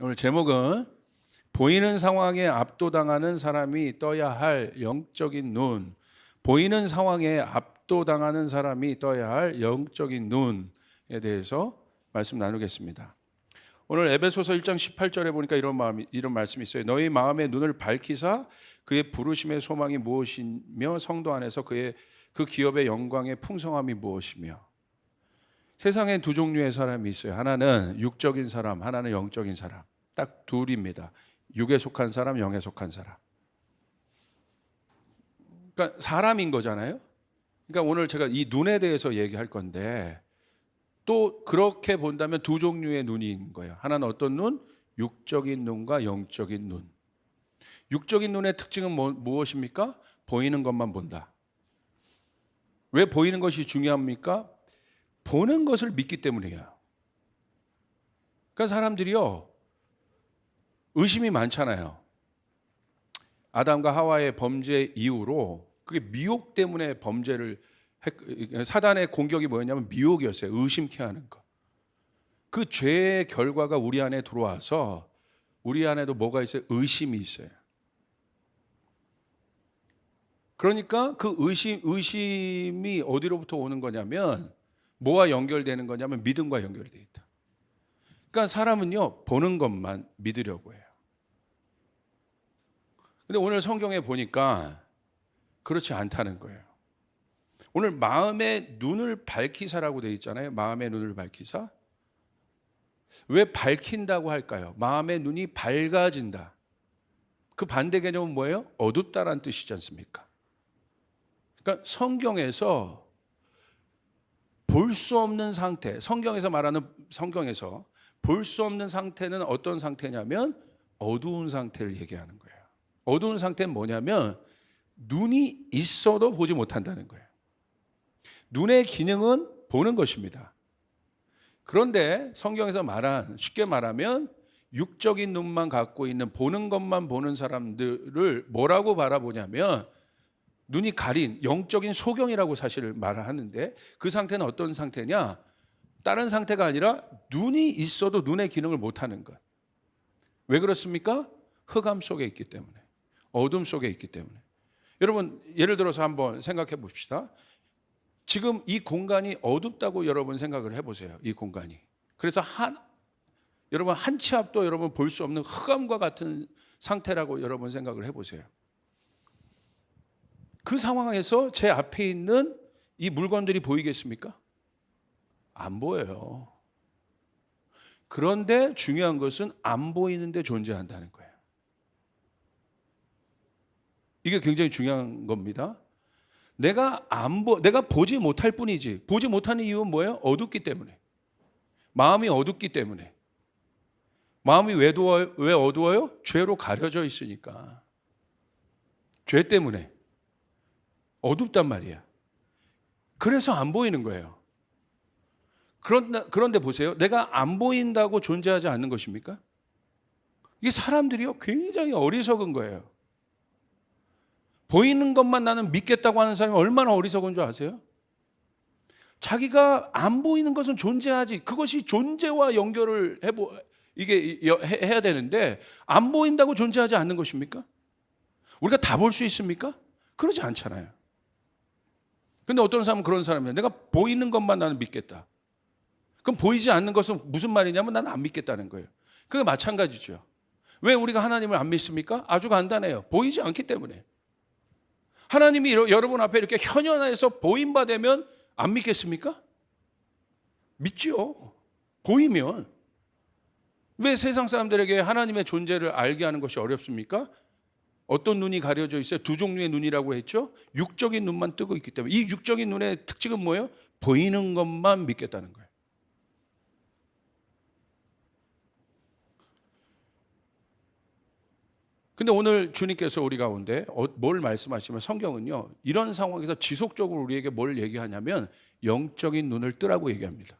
오늘 제목은 보이는 상황에 압도당하는 사람이 떠야 할 영적인 눈. 보이는 상황에 압도당하는 사람이 떠야 할 영적인 눈에 대해서 말씀 나누겠습니다. 오늘 에베소서 1장 18절에 보니까 이런 말씀이 있어요. 너희 마음의 눈을 밝히사 그의 부르심의 소망이 무엇이며 성도 안에서 그 기업의 영광의 풍성함이 무엇이며. 세상에 두 종류의 사람이 있어요. 하나는 육적인 사람, 하나는 영적인 사람. 딱 둘입니다. 육에 속한 사람, 영에 속한 사람. 그러니까 사람인 거잖아요. 그러니까 오늘 제가 이 눈에 대해서 얘기할 건데 또 그렇게 본다면 두 종류의 눈인 거예요. 하나는 어떤 눈? 육적인 눈과 영적인 눈. 육적인 눈의 특징은 무엇입니까? 보이는 것만 본다. 왜 보이는 것이 중요합니까? 보는 것을 믿기 때문이에요. 그러니까 사람들이요, 의심이 많잖아요. 아담과 하와의 범죄 이후로 그게 미혹 때문에 사단의 공격이 뭐였냐면 미혹이었어요. 의심케 하는 거. 그 죄의 결과가 우리 안에 들어와서 우리 안에도 뭐가 있어요? 의심이 있어요. 그러니까 그 의심이 어디로부터 오는 거냐면 뭐와 연결되는 거냐면 믿음과 연결되어 있다. 그러니까 사람은요, 보는 것만 믿으려고 해요. 근데 오늘 성경에 보니까 그렇지 않다는 거예요. 오늘 마음의 눈을 밝히사라고 되어 있잖아요. 마음의 눈을 밝히사. 왜 밝힌다고 할까요? 마음의 눈이 밝아진다. 그 반대 개념은 뭐예요? 어둡다라는 뜻이지 않습니까? 그러니까 성경에서 볼 수 없는 상태, 성경에서 볼 수 없는 상태는 어떤 상태냐면 어두운 상태를 얘기하는 거예요. 어두운 상태는 뭐냐면 눈이 있어도 보지 못한다는 거예요. 눈의 기능은 보는 것입니다. 그런데 성경에서 쉽게 말하면 육적인 눈만 갖고 있는 보는 것만 보는 사람들을 뭐라고 바라보냐면 눈이 가린 영적인 소경이라고 사실 말을 하는데 그 상태는 어떤 상태냐? 다른 상태가 아니라 눈이 있어도 눈의 기능을 못하는 것. 왜 그렇습니까? 흑암 속에 있기 때문에, 어둠 속에 있기 때문에. 여러분 예를 들어서 한번 생각해 봅시다. 지금 이 공간이 어둡다고 여러분 생각을 해보세요. 이 공간이. 그래서 여러분 한 치 앞도 여러분 볼 수 없는 흑암과 같은 상태라고 여러분 생각을 해보세요. 그 상황에서 제 앞에 있는 이 물건들이 보이겠습니까? 안 보여요. 그런데 중요한 것은 안 보이는데 존재한다는 거예요. 이게 굉장히 중요한 겁니다. 내가 보지 못할 뿐이지. 보지 못하는 이유는 뭐예요? 어둡기 때문에. 마음이 어둡기 때문에. 마음이 왜 어두워요? 죄로 가려져 있으니까. 죄 때문에. 어둡단 말이야. 그래서 안 보이는 거예요. 그런데 보세요. 내가 안 보인다고 존재하지 않는 것입니까? 이게 사람들이요, 굉장히 어리석은 거예요. 보이는 것만 나는 믿겠다고 하는 사람이 얼마나 어리석은 줄 아세요? 자기가 안 보이는 것은 존재하지. 그것이 존재와 연결을 해야 되는데 안 보인다고 존재하지 않는 것입니까? 우리가 다 볼 수 있습니까? 그러지 않잖아요. 근데 어떤 사람은 그런 사람이에요. 내가 보이는 것만 나는 믿겠다. 그럼 보이지 않는 것은 무슨 말이냐면 나는 안 믿겠다는 거예요. 그게 마찬가지죠. 왜 우리가 하나님을 안 믿습니까? 아주 간단해요. 보이지 않기 때문에. 하나님이 여러분 앞에 이렇게 현현해서 보임 바 되면 안 믿겠습니까? 믿죠. 보이면. 왜 세상 사람들에게 하나님의 존재를 알게 하는 것이 어렵습니까? 어떤 눈이 가려져 있어요? 두 종류의 눈이라고 했죠? 육적인 눈만 뜨고 있기 때문에. 이 육적인 눈의 특징은 뭐예요? 보이는 것만 믿겠다는 거예요. 근데 오늘 주님께서 우리 가운데 뭘 말씀하시면 성경은요, 이런 상황에서 지속적으로 우리에게 뭘 얘기하냐면 영적인 눈을 뜨라고 얘기합니다.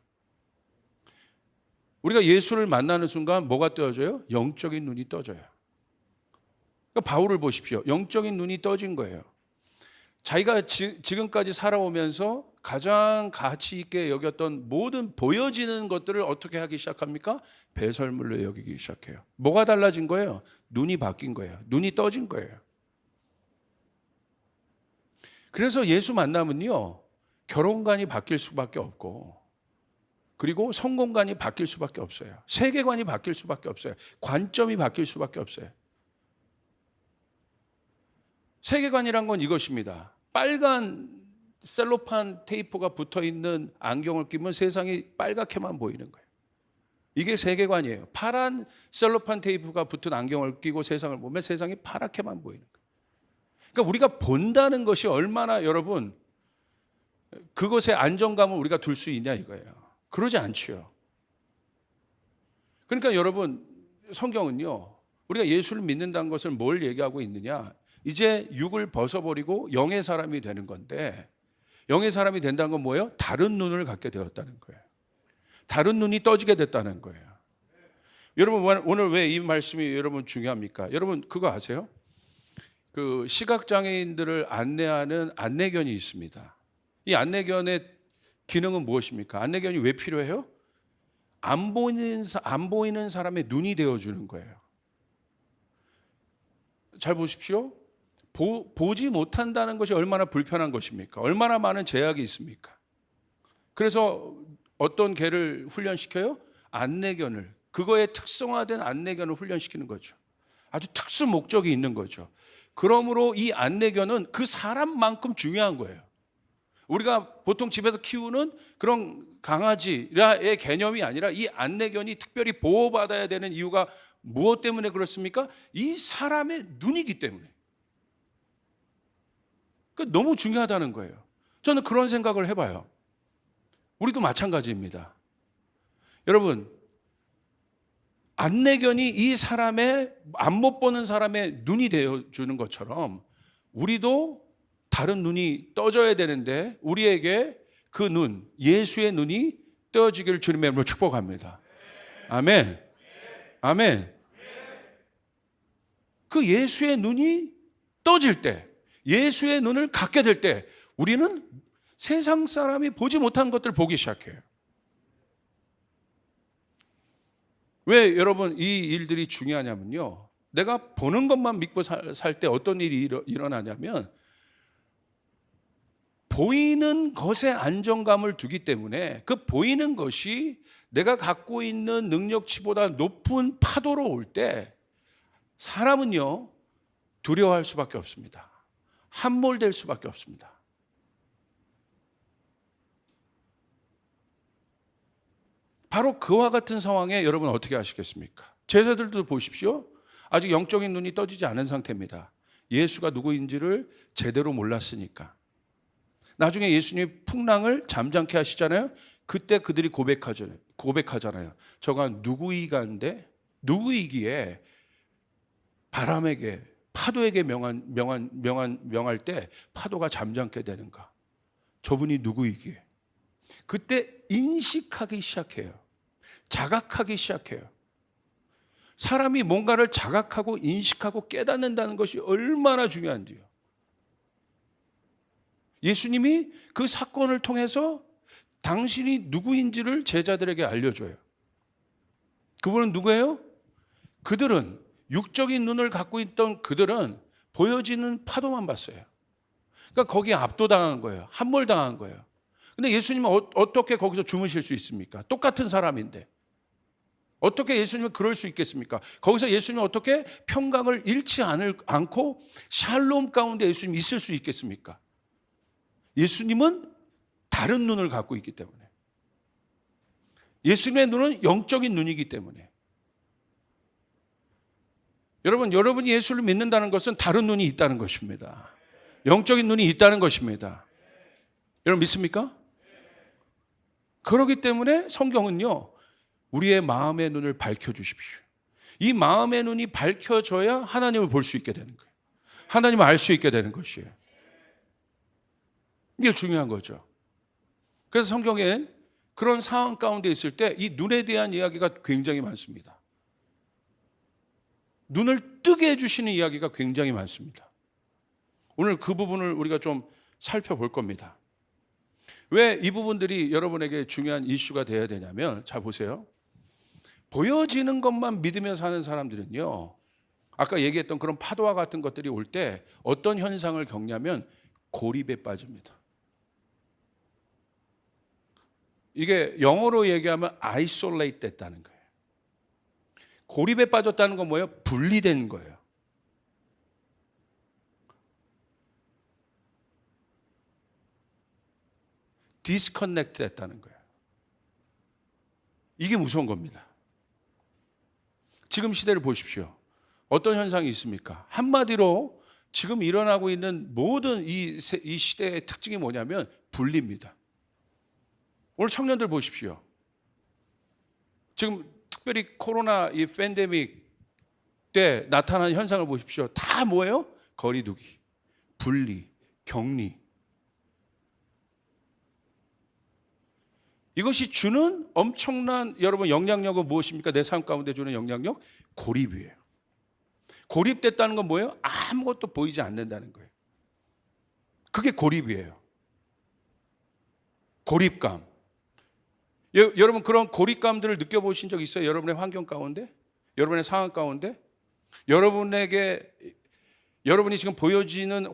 우리가 예수를 만나는 순간 뭐가 떠져요? 영적인 눈이 떠져요. 그러니까 바울을 보십시오. 영적인 눈이 떠진 거예요. 자기가 지금까지 살아오면서 가장 가치 있게 여겼던 모든 보여지는 것들을 어떻게 하기 시작합니까? 배설물로 여기기 시작해요. 뭐가 달라진 거예요? 눈이 바뀐 거예요. 눈이 떠진 거예요. 그래서 예수 만나면요, 결혼관이 바뀔 수밖에 없고, 그리고 성공관이 바뀔 수밖에 없어요. 세계관이 바뀔 수밖에 없어요. 관점이 바뀔 수밖에 없어요. 세계관이란 건 이것입니다. 빨간 셀로판 테이프가 붙어 있는 안경을 끼면 세상이 빨갛게만 보이는 거예요. 이게 세계관이에요. 파란 셀로판 테이프가 붙은 안경을 끼고 세상을 보면 세상이 파랗게만 보이는 거예요. 그러니까 우리가 본다는 것이 얼마나 여러분 그것에 안정감을 우리가 둘 수 있냐 이거예요. 그러지 않지요. 그러니까 여러분 성경은요, 우리가 예수를 믿는다는 것을 뭘 얘기하고 있느냐, 이제 육을 벗어버리고 영의 사람이 되는 건데, 영의 사람이 된다는 건 뭐예요? 다른 눈을 갖게 되었다는 거예요. 다른 눈이 떠지게 됐다는 거예요. 여러분 오늘 왜 이 말씀이 여러분 중요합니까? 여러분 그거 아세요? 그 시각장애인들을 안내하는 안내견이 있습니다. 이 안내견의 기능은 무엇입니까? 안내견이 왜 필요해요? 안 보이는 사람의 눈이 되어주는 거예요. 잘 보십시오. 보지 못한다는 것이 얼마나 불편한 것입니까? 얼마나 많은 제약이 있습니까? 그래서 어떤 개를 훈련시켜요? 안내견을, 그거에 특성화된 안내견을 훈련시키는 거죠. 아주 특수 목적이 있는 거죠. 그러므로 이 안내견은 그 사람만큼 중요한 거예요. 우리가 보통 집에서 키우는 그런 강아지의 개념이 아니라 이 안내견이 특별히 보호받아야 되는 이유가 무엇 때문에 그렇습니까? 이 사람의 눈이기 때문에. 그러니까 너무 중요하다는 거예요. 저는 그런 생각을 해봐요. 우리도 마찬가지입니다. 여러분, 안내견이 이 사람의 안 못 보는 사람의 눈이 되어주는 것처럼 우리도 다른 눈이 떠져야 되는데 우리에게 그 눈, 예수의 눈이 떠지기를 주님의 이름으로 축복합니다. 아멘. 아멘. 그 예수의 눈이 떠질 때, 예수의 눈을 갖게 될 때 우리는 세상 사람이 보지 못한 것들을 보기 시작해요. 왜 여러분 이 일들이 중요하냐면요, 내가 보는 것만 믿고 살 때 어떤 일이 일어나냐면 보이는 것에 안정감을 두기 때문에 그 보이는 것이 내가 갖고 있는 능력치보다 높은 파도로 올 때 사람은요 두려워할 수밖에 없습니다. 함몰될 수밖에 없습니다. 바로 그와 같은 상황에 여러분 어떻게 하시겠습니까? 제자들도 보십시오. 아직 영적인 눈이 떠지지 않은 상태입니다. 예수가 누구인지를 제대로 몰랐으니까. 나중에 예수님이 풍랑을 잠잠케 하시잖아요. 그때 그들이 고백하잖아요. 저가 누구이간데, 누구이기에 바람에게 파도에게 명할 때 파도가 잠잠게 되는가? 저분이 누구이기에? 그때 인식하기 시작해요. 자각하기 시작해요. 사람이 뭔가를 자각하고 인식하고 깨닫는다는 것이 얼마나 중요한지요. 예수님이 그 사건을 통해서 당신이 누구인지를 제자들에게 알려줘요. 그분은 누구예요? 그들은 육적인 눈을 갖고 있던 그들은 보여지는 파도만 봤어요. 그러니까 거기에 압도당한 거예요. 함몰당한 거예요. 근데 예수님은 어떻게 거기서 주무실 수 있습니까? 똑같은 사람인데. 어떻게 예수님은 그럴 수 있겠습니까? 거기서 예수님은 어떻게 평강을 잃지 않고 샬롬 가운데 예수님이 있을 수 있겠습니까? 예수님은 다른 눈을 갖고 있기 때문에. 예수님의 눈은 영적인 눈이기 때문에. 여러분이 예수를 믿는다는 것은 다른 눈이 있다는 것입니다. 영적인 눈이 있다는 것입니다. 여러분 믿습니까? 그렇기 때문에 성경은요, 우리의 마음의 눈을 밝혀주십시오. 이 마음의 눈이 밝혀져야 하나님을 볼 수 있게 되는 거예요. 하나님을 알 수 있게 되는 것이에요. 이게 중요한 거죠. 그래서 성경엔 그런 상황 가운데 있을 때 이 눈에 대한 이야기가 굉장히 많습니다. 눈을 뜨게 해주시는 이야기가 굉장히 많습니다. 오늘 그 부분을 우리가 좀 살펴볼 겁니다. 왜 이 부분들이 여러분에게 중요한 이슈가 되어야 되냐면, 자 보세요. 보여지는 것만 믿으며 사는 사람들은요, 아까 얘기했던 그런 파도와 같은 것들이 올 때 어떤 현상을 겪냐면 고립에 빠집니다. 이게 영어로 얘기하면 isolate 됐다는 거예요. 고립에 빠졌다는 건 뭐예요? 분리된 거예요. 디스커넥트 됐다는 거예요. 이게 무서운 겁니다. 지금 시대를 보십시오. 어떤 현상이 있습니까? 한마디로 지금 일어나고 있는 모든 이 시대의 특징이 뭐냐면 분리입니다. 오늘 청년들 보십시오. 지금 특별히 코로나 이 팬데믹 때 나타난 현상을 보십시오. 다 뭐예요? 거리두기, 분리, 격리. 이것이 주는 엄청난 여러분 영향력은 무엇입니까? 내 삶 가운데 주는 영향력? 고립이에요. 고립됐다는 건 뭐예요? 아무것도 보이지 않는다는 거예요. 그게 고립이에요. 고립감. 여러분 그런 고립감들을 느껴보신 적 있어요? 여러분의 환경 가운데? 여러분의 상황 가운데? 여러분이 지금 보여지는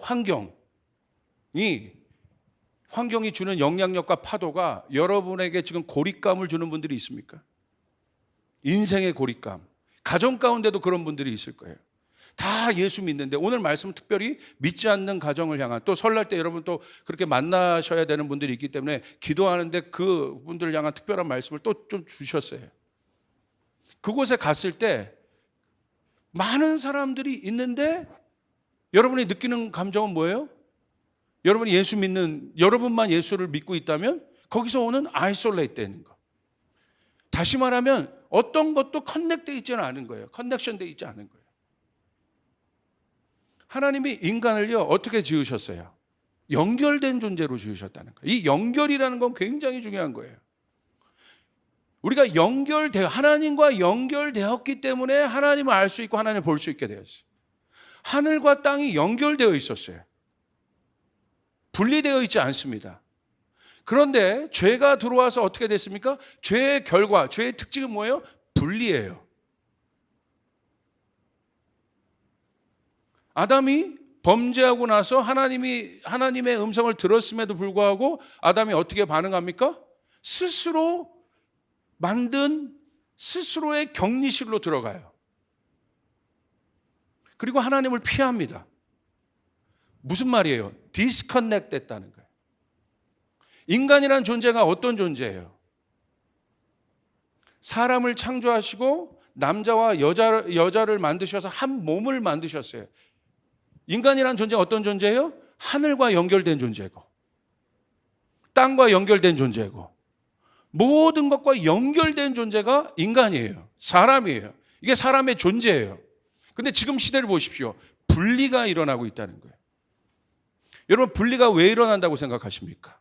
환경이 주는 영향력과 파도가 여러분에게 지금 고립감을 주는 분들이 있습니까? 인생의 고립감. 가정 가운데도 그런 분들이 있을 거예요. 다 예수 믿는데 오늘 말씀은 특별히 믿지 않는 가정을 향한, 또 설날 때 여러분 또 그렇게 만나셔야 되는 분들이 있기 때문에 기도하는데 그 분들을 향한 특별한 말씀을 또 좀 주셨어요. 그곳에 갔을 때 많은 사람들이 있는데 여러분이 느끼는 감정은 뭐예요? 여러분만 예수를 믿고 있다면 거기서 오는 아이솔레이트 되는 거. 다시 말하면 어떤 것도 커넥되어 있지는 않은 거예요. 커넥션되어 있지 않은 거예요. 하나님이 인간을요 어떻게 지으셨어요? 연결된 존재로 지으셨다는 거예요. 이 연결이라는 건 굉장히 중요한 거예요. 우리가 하나님과 연결되었기 때문에 하나님을 알 수 있고 하나님을 볼 수 있게 되었어요. 하늘과 땅이 연결되어 있었어요. 분리되어 있지 않습니다. 그런데 죄가 들어와서 어떻게 됐습니까? 죄의 결과, 죄의 특징은 뭐예요? 분리예요. 아담이 범죄하고 나서 하나님의 음성을 들었음에도 불구하고 아담이 어떻게 반응합니까? 스스로 만든 스스로의 격리실로 들어가요. 그리고 하나님을 피합니다. 무슨 말이에요? 디스커넥트 됐다는 거예요. 인간이라는 존재가 어떤 존재예요? 사람을 창조하시고 남자와 여자를 만드셔서 한 몸을 만드셨어요. 인간이라는 존재가 어떤 존재예요? 하늘과 연결된 존재고 땅과 연결된 존재고 모든 것과 연결된 존재가 인간이에요. 사람이에요. 이게 사람의 존재예요. 근데 지금 시대를 보십시오. 분리가 일어나고 있다는 거예요. 여러분 분리가 왜 일어난다고 생각하십니까?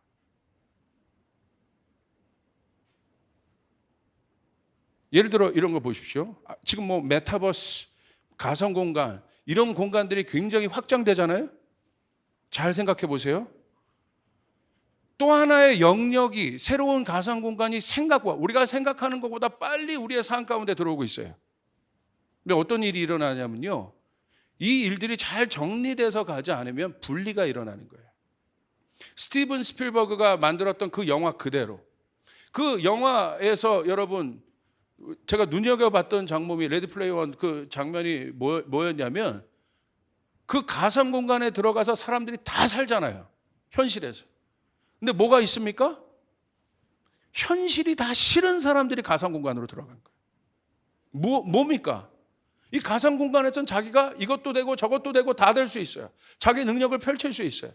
예를 들어 이런 거 보십시오. 지금 메타버스, 가상공간 이런 공간들이 굉장히 확장되잖아요. 잘 생각해 보세요. 또 하나의 영역이 새로운 가상공간이 우리가 생각하는 것보다 빨리 우리의 삶 가운데 들어오고 있어요. 근데 어떤 일이 일어나냐면요. 이 일들이 잘 정리돼서 가지 않으면 분리가 일어나는 거예요. 스티븐 스필버그가 만들었던 그 영화 그대로. 그 영화에서 여러분 제가 눈여겨봤던 장면이 레디 플레이어 원 그 장면이 뭐였냐면 그 가상 공간에 들어가서 사람들이 다 살잖아요. 현실에서. 근데 뭐가 있습니까? 현실이 다 싫은 사람들이 가상 공간으로 들어간 거예요. 뭡니까? 이 가상 공간에서는 자기가 이것도 되고 저것도 되고 다 될 수 있어요. 자기 능력을 펼칠 수 있어요.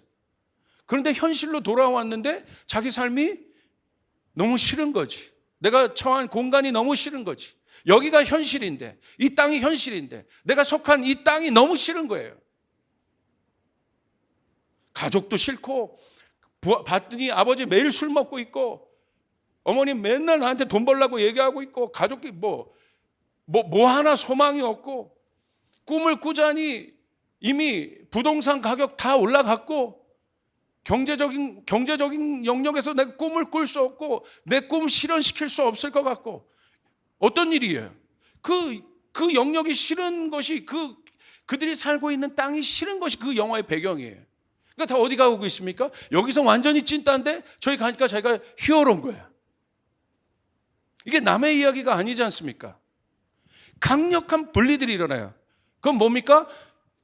그런데 현실로 돌아왔는데 자기 삶이 너무 싫은 거지. 내가 처한 공간이 너무 싫은 거지. 여기가 현실인데, 이 땅이 현실인데, 내가 속한 이 땅이 너무 싫은 거예요. 가족도 싫고, 봤더니 아버지 매일 술 먹고 있고, 어머니 맨날 나한테 돈 벌라고 얘기하고 있고, 가족이 뭐 하나 소망이 없고, 꿈을 꾸자니 이미 부동산 가격 다 올라갔고 경제적인 영역에서 내 꿈을 꿀 수 없고 내 꿈 실현시킬 수 없을 것 같고 어떤 일이에요? 그 영역이 싫은 것이 그들이 살고 있는 땅이 싫은 것이 그 영화의 배경이에요. 그러니까 다 어디 가고 있습니까? 여기서 완전히 찐따인데 저기 가니까 자기가 히어로인 거야. 이게 남의 이야기가 아니지 않습니까? 강력한 분리들이 일어나요. 그건 뭡니까?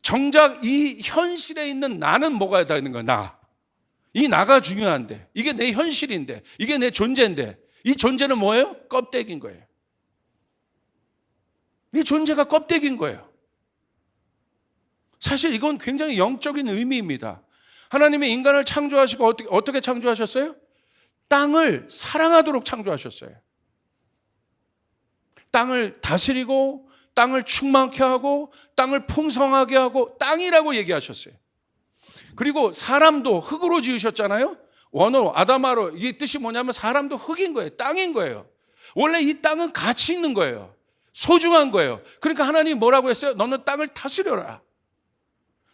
정작 이 현실에 있는 나는 뭐가 되는 거야? 나. 이 나가 중요한데, 이게 내 현실인데, 이게 내 존재인데, 이 존재는 뭐예요? 껍데기인 거예요. 이 존재가 껍데기인 거예요. 사실 이건 굉장히 영적인 의미입니다. 하나님이 인간을 창조하시고 어떻게 창조하셨어요? 땅을 사랑하도록 창조하셨어요. 땅을 다스리고 땅을 충만케 하고 땅을 풍성하게 하고 땅이라고 얘기하셨어요. 그리고 사람도 흙으로 지으셨잖아요. 원어로 아담아로, 이 뜻이 뭐냐면 사람도 흙인 거예요. 땅인 거예요. 원래 이 땅은 가치 있는 거예요. 소중한 거예요. 그러니까 하나님이 뭐라고 했어요? 너는 땅을 다스려라.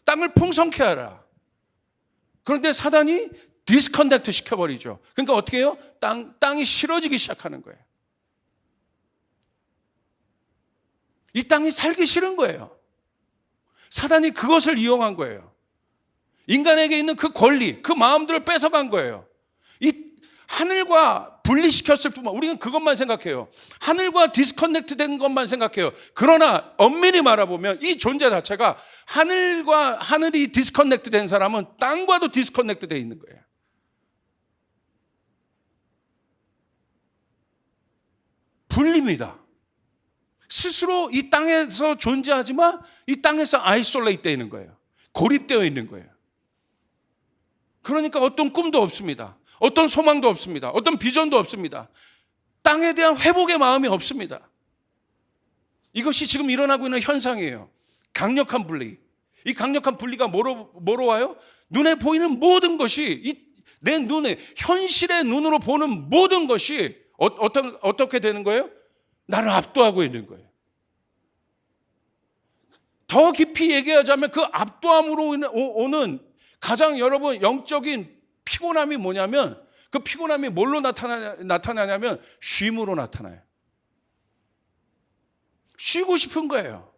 땅을 풍성케 하라. 그런데 사단이 디스커넥트 시켜버리죠. 그러니까 어떻게 해요? 땅이 싫어지기 시작하는 거예요. 이 땅이 살기 싫은 거예요. 사단이 그것을 이용한 거예요. 인간에게 있는 그 권리, 그 마음들을 뺏어간 거예요. 이 하늘과 분리시켰을 뿐만, 우리는 그것만 생각해요. 하늘과 디스커넥트 된 것만 생각해요. 그러나 엄밀히 말해보면 이 존재 자체가 하늘이 디스커넥트 된 사람은 땅과도 디스커넥트 되어 있는 거예요. 분리입니다. 스스로 이 땅에서 존재하지만 이 땅에서 아이솔레이트 되어 있는 거예요. 고립되어 있는 거예요. 그러니까 어떤 꿈도 없습니다. 어떤 소망도 없습니다. 어떤 비전도 없습니다. 땅에 대한 회복의 마음이 없습니다. 이것이 지금 일어나고 있는 현상이에요. 강력한 분리. 이 강력한 분리가 뭐로 와요? 눈에 보이는 모든 것이, 내 눈에, 현실의 눈으로 보는 모든 것이 어떻게 되는 거예요? 나를 압도하고 있는 거예요. 더 깊이 얘기하자면 그 압도함으로 오는 가장 여러분 영적인 피곤함이 뭐냐면, 그 피곤함이 뭘로 나타나냐면 쉼으로 나타나요. 쉬고 싶은 거예요.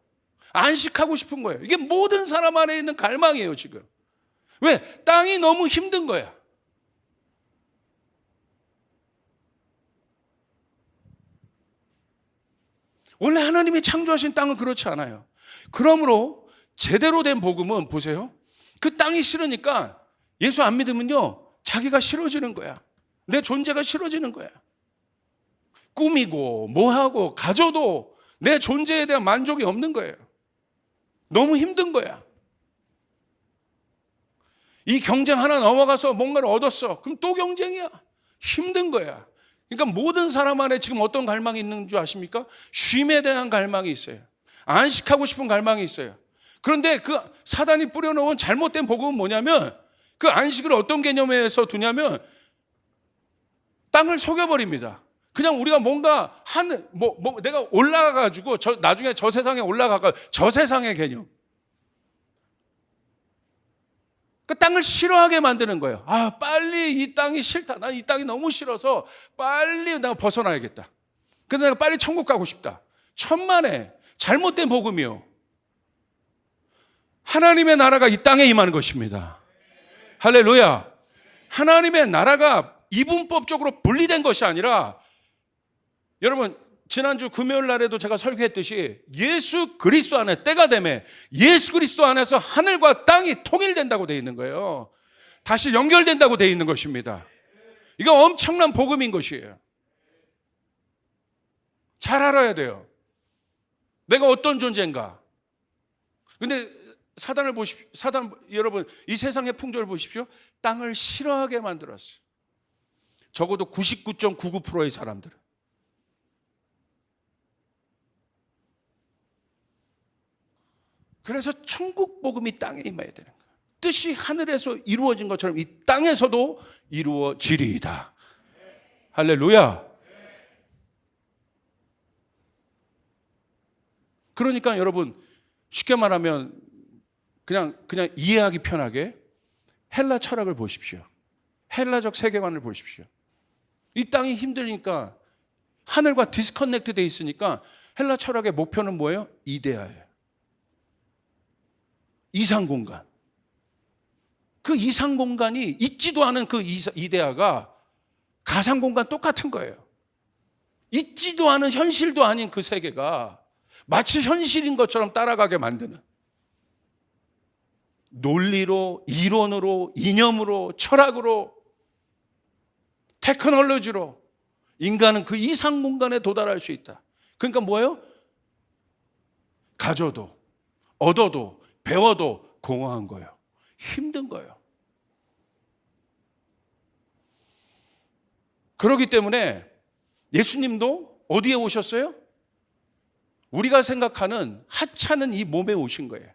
안식하고 싶은 거예요. 이게 모든 사람 안에 있는 갈망이에요 지금. 왜? 땅이 너무 힘든 거야. 원래 하나님이 창조하신 땅은 그렇지 않아요. 그러므로 제대로 된 복음은 보세요. 그 땅이 싫으니까 예수 안 믿으면요, 자기가 싫어지는 거야. 내 존재가 싫어지는 거야. 꾸미고 뭐하고 가져도 내 존재에 대한 만족이 없는 거예요. 너무 힘든 거야. 이 경쟁 하나 넘어가서 뭔가를 얻었어. 그럼 또 경쟁이야. 힘든 거야. 그러니까 모든 사람 안에 지금 어떤 갈망이 있는 줄 아십니까? 쉼에 대한 갈망이 있어요. 안식하고 싶은 갈망이 있어요. 그런데 그 사단이 뿌려놓은 잘못된 복음은 뭐냐면, 그 안식을 어떤 개념에서 두냐면 땅을 속여버립니다. 그냥 우리가 뭔가 내가 올라가가지고 나중에 저 세상에 올라가가 저 세상의 개념. 그 땅을 싫어하게 만드는 거예요. 아, 빨리 이 땅이 싫다. 난 이 땅이 너무 싫어서 빨리 내가 벗어나야겠다. 그래서 내가 빨리 천국 가고 싶다. 천만에 잘못된 복음이요. 하나님의 나라가 이 땅에 임하는 것입니다. 할렐루야. 하나님의 나라가 이분법적으로 분리된 것이 아니라, 여러분 지난주 금요일 날에도 제가 설교했듯이 예수 그리스도 안에 때가 되매 예수 그리스도 안에서 하늘과 땅이 통일된다고 되어 있는 거예요. 다시 연결된다고 되어 있는 것입니다. 이거 엄청난 복음인 것이에요. 잘 알아야 돼요. 내가 어떤 존재인가. 근데 사단을 보십시오. 여러분 이 세상의 풍조를 보십시오. 땅을 싫어하게 만들었어요. 적어도 99.99%의 사람들은. 그래서 천국 복음이 땅에 임해야 되는 거예요. 뜻이 하늘에서 이루어진 것처럼 이 땅에서도 이루어지리이다. 할렐루야. 그러니까 여러분 쉽게 말하면 그냥 이해하기 편하게 헬라 철학을 보십시오. 헬라적 세계관을 보십시오. 이 땅이 힘드니까 하늘과 디스커넥트 돼 있으니까 헬라 철학의 목표는 뭐예요? 이데아예요. 이상 공간. 그 이상 공간이 있지도 않은 그 이데아가 가상 공간 똑같은 거예요. 있지도 않은 현실도 아닌 그 세계가 마치 현실인 것처럼 따라가게 만드는, 논리로, 이론으로, 이념으로, 철학으로, 테크놀로지로 인간은 그 이상 공간에 도달할 수 있다. 그러니까 뭐예요? 가져도, 얻어도, 배워도 공허한 거예요. 힘든 거예요. 그렇기 때문에 예수님도 어디에 오셨어요? 우리가 생각하는 하찮은 이 몸에 오신 거예요.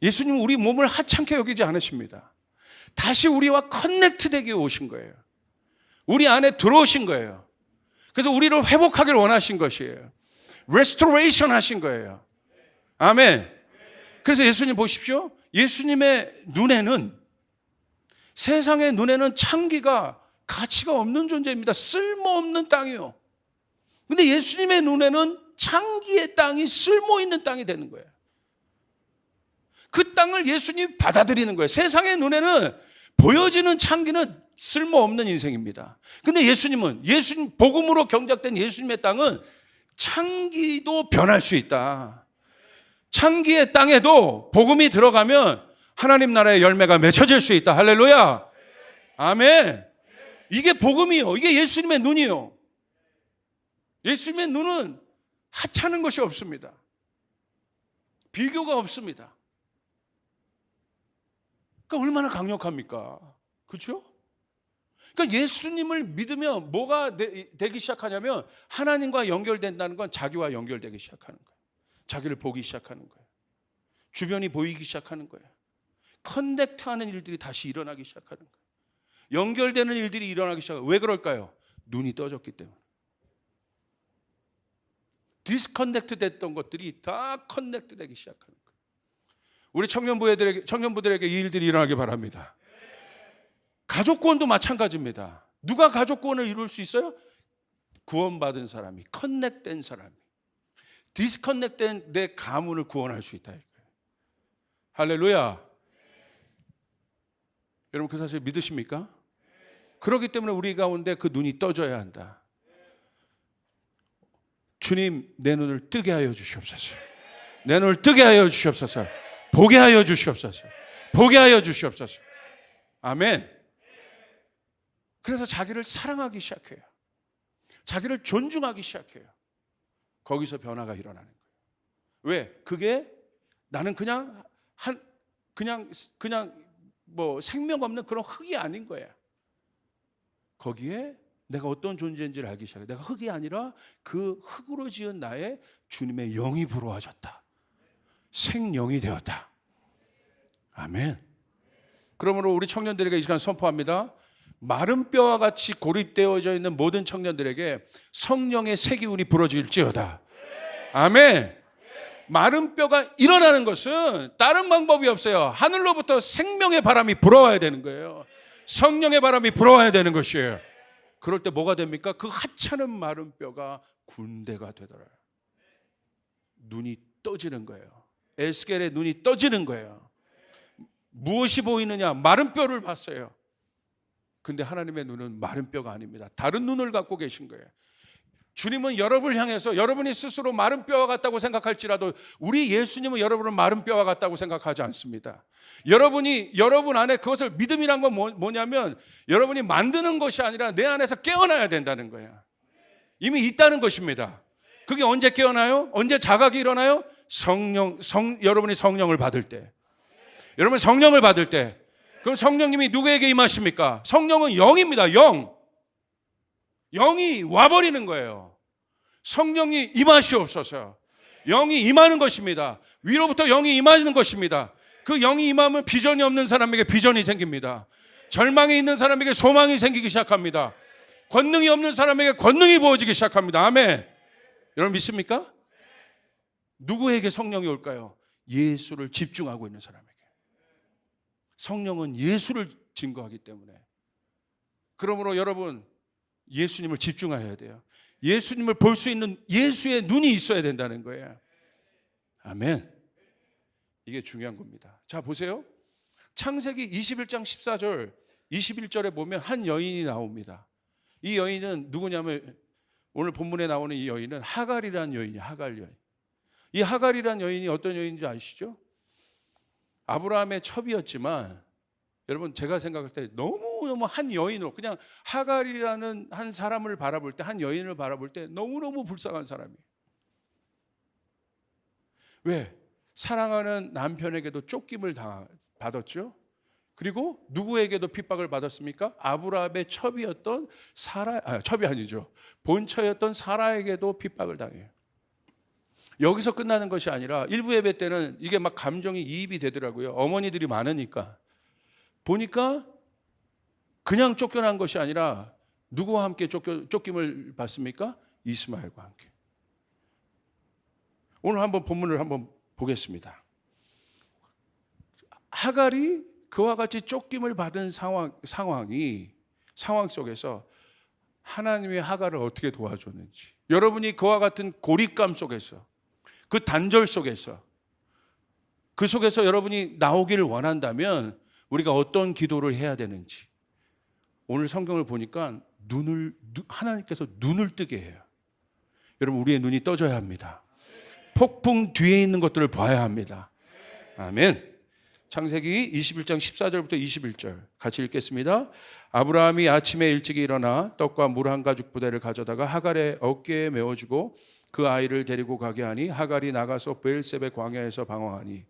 예수님은 우리 몸을 하찮게 여기지 않으십니다. 다시 우리와 커넥트되게 오신 거예요. 우리 안에 들어오신 거예요. 그래서 우리를 회복하기를 원하신 것이에요. 레스토레이션 하신 거예요. 아멘. 그래서 예수님 보십시오. 예수님의 눈에는, 세상의 눈에는 창기가 가치가 없는 존재입니다. 쓸모없는 땅이요. 근데 예수님의 눈에는 창기의 땅이 쓸모있는 땅이 되는 거예요. 그 땅을 예수님이 받아들이는 거예요. 세상의 눈에는 보여지는 창기는 쓸모없는 인생입니다. 근데 예수님 복음으로 경작된 예수님의 땅은 창기도 변할 수 있다. 창기의 땅에도 복음이 들어가면 하나님 나라의 열매가 맺혀질 수 있다. 할렐루야. 아멘. 이게 복음이요. 이게 예수님의 눈이요. 예수님의 눈은 하찮은 것이 없습니다. 비교가 없습니다. 그러니까 얼마나 강력합니까? 그렇죠? 그러니까 예수님을 믿으면 뭐가 되기 시작하냐면 하나님과 연결된다는 건 자기와 연결되기 시작하는 거예요. 자기를 보기 시작하는 거예요. 주변이 보이기 시작하는 거예요. 커넥트하는 일들이 다시 일어나기 시작하는 거예요. 연결되는 일들이 일어나기 시작해요. 왜 그럴까요? 눈이 떠졌기 때문에. 디스커넥트 됐던 것들이 다 커넥트 되기 시작하는 거예요. 우리 청년부들에게 이 일들이 일어나기 바랍니다. 가족구원도 마찬가지입니다. 누가 가족구원을 이룰 수 있어요? 구원받은 사람이, 커넥트된 사람이. 디스커넥트된 내 가문을 구원할 수 있다. 할렐루야. 여러분 그 사실 믿으십니까? 그렇기 때문에 우리 가운데 그 눈이 떠져야 한다. 주님, 내 눈을 뜨게 하여 주시옵소서. 내 눈을 뜨게 하여 주시옵소서. 보게 하여 주시옵소서. 보게 하여 주시옵소서. 아멘. 그래서 자기를 사랑하기 시작해요. 자기를 존중하기 시작해요. 거기서 변화가 일어나는 거예요. 왜? 그게 나는 그냥 뭐 생명 없는 그런 흙이 아닌 거야. 거기에 내가 어떤 존재인지를 알기 시작해. 내가 흙이 아니라 그 흙으로 지은 나의 주님의 영이 불어와졌다. 생명이 되었다. 아멘. 그러므로 우리 청년들에게 이 시간 선포합니다. 마른 뼈와 같이 고립되어져 있는 모든 청년들에게 성령의 새 기운이 불어질지어다. 아멘. 마른 뼈가 일어나는 것은 다른 방법이 없어요. 하늘로부터 생명의 바람이 불어와야 되는 거예요. 성령의 바람이 불어와야 되는 것이에요. 그럴 때 뭐가 됩니까? 그 하찮은 마른 뼈가 군대가 되더라고요. 눈이 떠지는 거예요. 에스겔의 눈이 떠지는 거예요. 무엇이 보이느냐? 마른 뼈를 봤어요. 근데 하나님의 눈은 마른 뼈가 아닙니다. 다른 눈을 갖고 계신 거예요. 주님은 여러분을 향해서 여러분이 스스로 마른 뼈와 같다고 생각할지라도 우리 예수님은 여러분을 마른 뼈와 같다고 생각하지 않습니다. 여러분 안에 그것을 믿음이란 건 뭐냐면 여러분이 만드는 것이 아니라 내 안에서 깨어나야 된다는 거야. 이미 있다는 것입니다. 그게 언제 깨어나요? 언제 자각이 일어나요? 여러분이 성령을 받을 때. 여러분 성령을 받을 때. 그럼 성령님이 누구에게 임하십니까? 성령은 영입니다. 영이 와버리는 거예요. 성령이 임하시옵소서. 영이 임하는 것입니다. 위로부터 영이 임하는 것입니다. 그 영이 임하면 비전이 없는 사람에게 비전이 생깁니다. 절망이 있는 사람에게 소망이 생기기 시작합니다. 권능이 없는 사람에게 권능이 부어지기 시작합니다. 아멘. 여러분 믿습니까? 누구에게 성령이 올까요? 예수를 집중하고 있는 사람에게. 성령은 예수를 증거하기 때문에. 그러므로 여러분, 예수님을 집중해야 돼요. 예수님을 볼 수 있는 예수의 눈이 있어야 된다는 거예요. 아멘. 이게 중요한 겁니다. 자, 보세요. 창세기 21장 14절 21절에 보면 한 여인이 나옵니다. 이 여인은 누구냐면 오늘 본문에 나오는 이 여인은 하갈이라는 여인이에요. 하갈 여인. 이 하갈이라는 여인이 어떤 여인인지 아시죠? 아브라함의 첩이었지만 여러분, 제가 생각할 때 너무너무 한 여인으로, 그냥 하갈이라는 한 사람을 바라볼 때, 한 여인을 바라볼 때 너무너무 불쌍한 사람이에요. 왜? 사랑하는 남편에게도 쫓김을 받았죠. 그리고 누구에게도 핍박을 받았습니까? 아브라함의 첩이었던 첩이 아니죠. 본처였던 사라에게도 핍박을 당해요. 여기서 끝나는 것이 아니라 일부 예배 때는 이게 막 감정이 이입이 되더라고요. 어머니들이 많으니까. 보니까 그냥 쫓겨난 것이 아니라 누구와 함께 쫓김을 받습니까? 이스마엘과 함께. 오늘 한번 본문을 한번 보겠습니다. 하갈이 그와 같이 쫓김을 받은 상황 속에서 하나님의 하갈을 어떻게 도와줬는지, 여러분이 그와 같은 고립감 속에서, 그 단절 속에서, 그 속에서 여러분이 나오기를 원한다면 우리가 어떤 기도를 해야 되는지 오늘 성경을 보니까 하나님께서 눈을 뜨게 해요. 여러분, 우리의 눈이 떠져야 합니다. 폭풍 뒤에 있는 것들을 봐야 합니다. 아멘. 창세기 21장 14절부터 21절 같이 읽겠습니다. 아브라함이 아침에 일찍 일어나 떡과 물 한 가죽 부대를 가져다가 하갈의 어깨에 메어주고 그 아이를 데리고 가게 하니 하갈이 나가서 브엘세베 광야에서 방황하니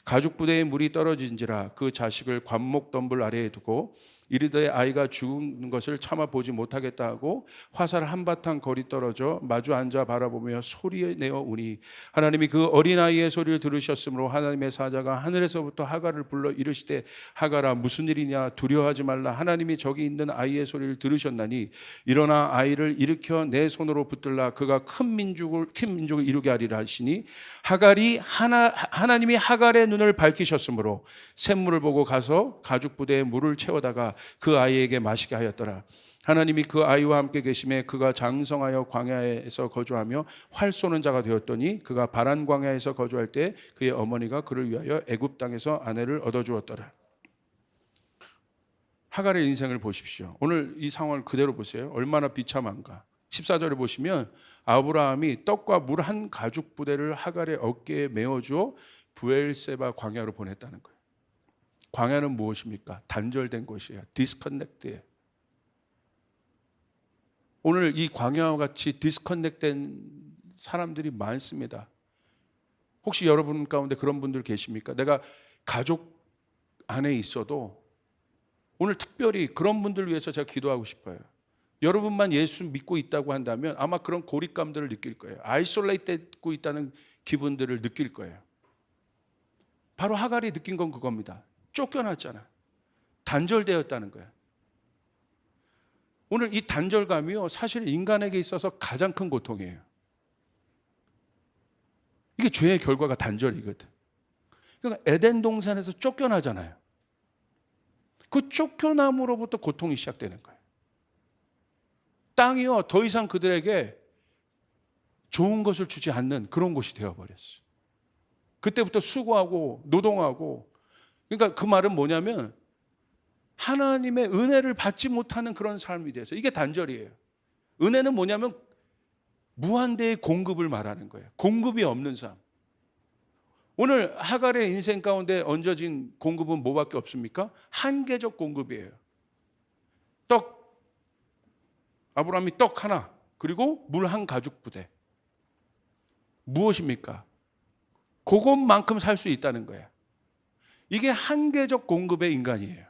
가죽 부대에 물이 떨어진지라 그 자식을 관목 덤불 아래에 두고 이르되 아이가 죽은 것을 참아 보지 못하겠다 하고 화살 한바탕 거리 떨어져 마주 앉아 바라보며 소리내어 우니 하나님이 그 어린아이의 소리를 들으셨으므로 하나님의 사자가 하늘에서부터 하갈을 불러 이르시되 하갈아 무슨 일이냐 두려워하지 말라 하나님이 저기 있는 아이의 소리를 들으셨나니 일어나 아이를 일으켜 내 손으로 붙들라 그가 큰 민족을 이루게 하리라 하시니 하갈이 하나님이 하갈의 눈을 밝히셨으므로 샘물을 보고 가서 가죽 부대에 물을 채워다가 그 아이에게 마시게 하였더라. 하나님이 그 아이와 함께 계심에 그가 장성하여 광야에서 거주하며 활 쏘는 자가 되었더니 그가 바란 광야에서 거주할 때 그의 어머니가 그를 위하여 애굽 땅에서 아내를 얻어주었더라. 하갈의 인생을 보십시오. 오늘 이 상황을 그대로 보세요. 얼마나 비참한가. 14절에 보시면 아브라함이 떡과 물 한 가죽 부대를 하갈의 어깨에 메어주어 브엘세바 광야로 보냈다는 거예요. 광야는 무엇입니까? 단절된 곳이에요. 디스커넥트예요. 오늘 이 광야와 같이 디스커넥트된 사람들이 많습니다. 혹시 여러분 가운데 그런 분들 계십니까? 내가 가족 안에 있어도 오늘 특별히 그런 분들 위해서 제가 기도하고 싶어요. 여러분만 예수 믿고 있다고 한다면 아마 그런 고립감들을 느낄 거예요. 아이솔레이트되고 있다는 기분들을 느낄 거예요. 바로 하갈이 느낀 건 그겁니다. 쫓겨났잖아. 단절되었다는 거야. 오늘 이 단절감이요, 사실 인간에게 있어서 가장 큰 고통이에요. 이게 죄의 결과가 단절이거든. 그러니까 에덴 동산에서 쫓겨나잖아요. 그 쫓겨남으로부터 고통이 시작되는 거예요. 땅이요, 더 이상 그들에게 좋은 것을 주지 않는 그런 곳이 되어버렸어요. 그때부터 수고하고 노동하고, 그러니까 그 말은 뭐냐면 하나님의 은혜를 받지 못하는 그런 삶이 돼서, 이게 단절이에요. 은혜는 뭐냐면 무한대의 공급을 말하는 거예요. 공급이 없는 삶. 오늘 하갈의 인생 가운데 얹어진 공급은 뭐밖에 없습니까? 한계적 공급이에요. 아브라함이 떡 하나, 그리고 물 한 가죽 부대. 무엇입니까? 그것만큼 살 수 있다는 거예요. 이게 한계적 공급의 인간이에요.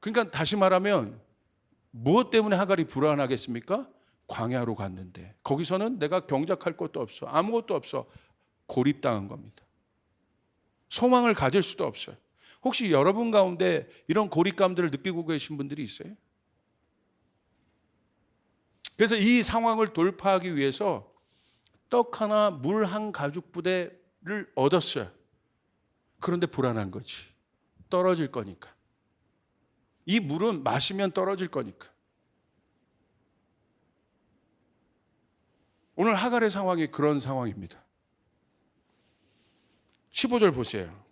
그러니까 다시 말하면 무엇 때문에 하갈이 불안하겠습니까? 광야로 갔는데 거기서는 내가 경작할 것도 없어. 아무것도 없어. 고립당한 겁니다. 소망을 가질 수도 없어요. 혹시 여러분 가운데 이런 고립감들을 느끼고 계신 분들이 있어요? 그래서 이 상황을 돌파하기 위해서 떡 하나, 물 한 가죽 부대를 얻었어요. 그런데 불안한 거지. 떨어질 거니까. 이 물은 마시면 떨어질 거니까. 오늘 하갈의 상황이 그런 상황입니다. 15절 보세요.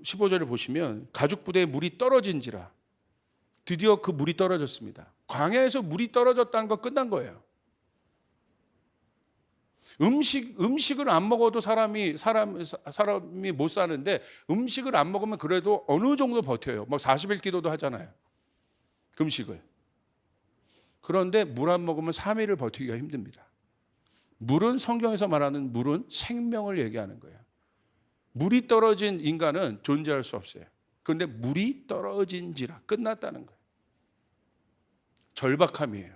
15절을 보시면 가죽 부대에 물이 떨어진지라. 드디어 그 물이 떨어졌습니다. 광야에서 물이 떨어졌다는 건 끝난 거예요. 음식을 안 먹어도 사람이 못 사는데 음식을 안 먹으면 그래도 어느 정도 버텨요. 뭐 40일 기도도 하잖아요. 금식을. 그런데 물 안 먹으면 3일을 버티기가 힘듭니다. 물은 성경에서 말하는 물은 생명을 얘기하는 거예요. 물이 떨어진 인간은 존재할 수 없어요. 그런데 물이 떨어진지라 끝났다는 거예요. 절박함이에요.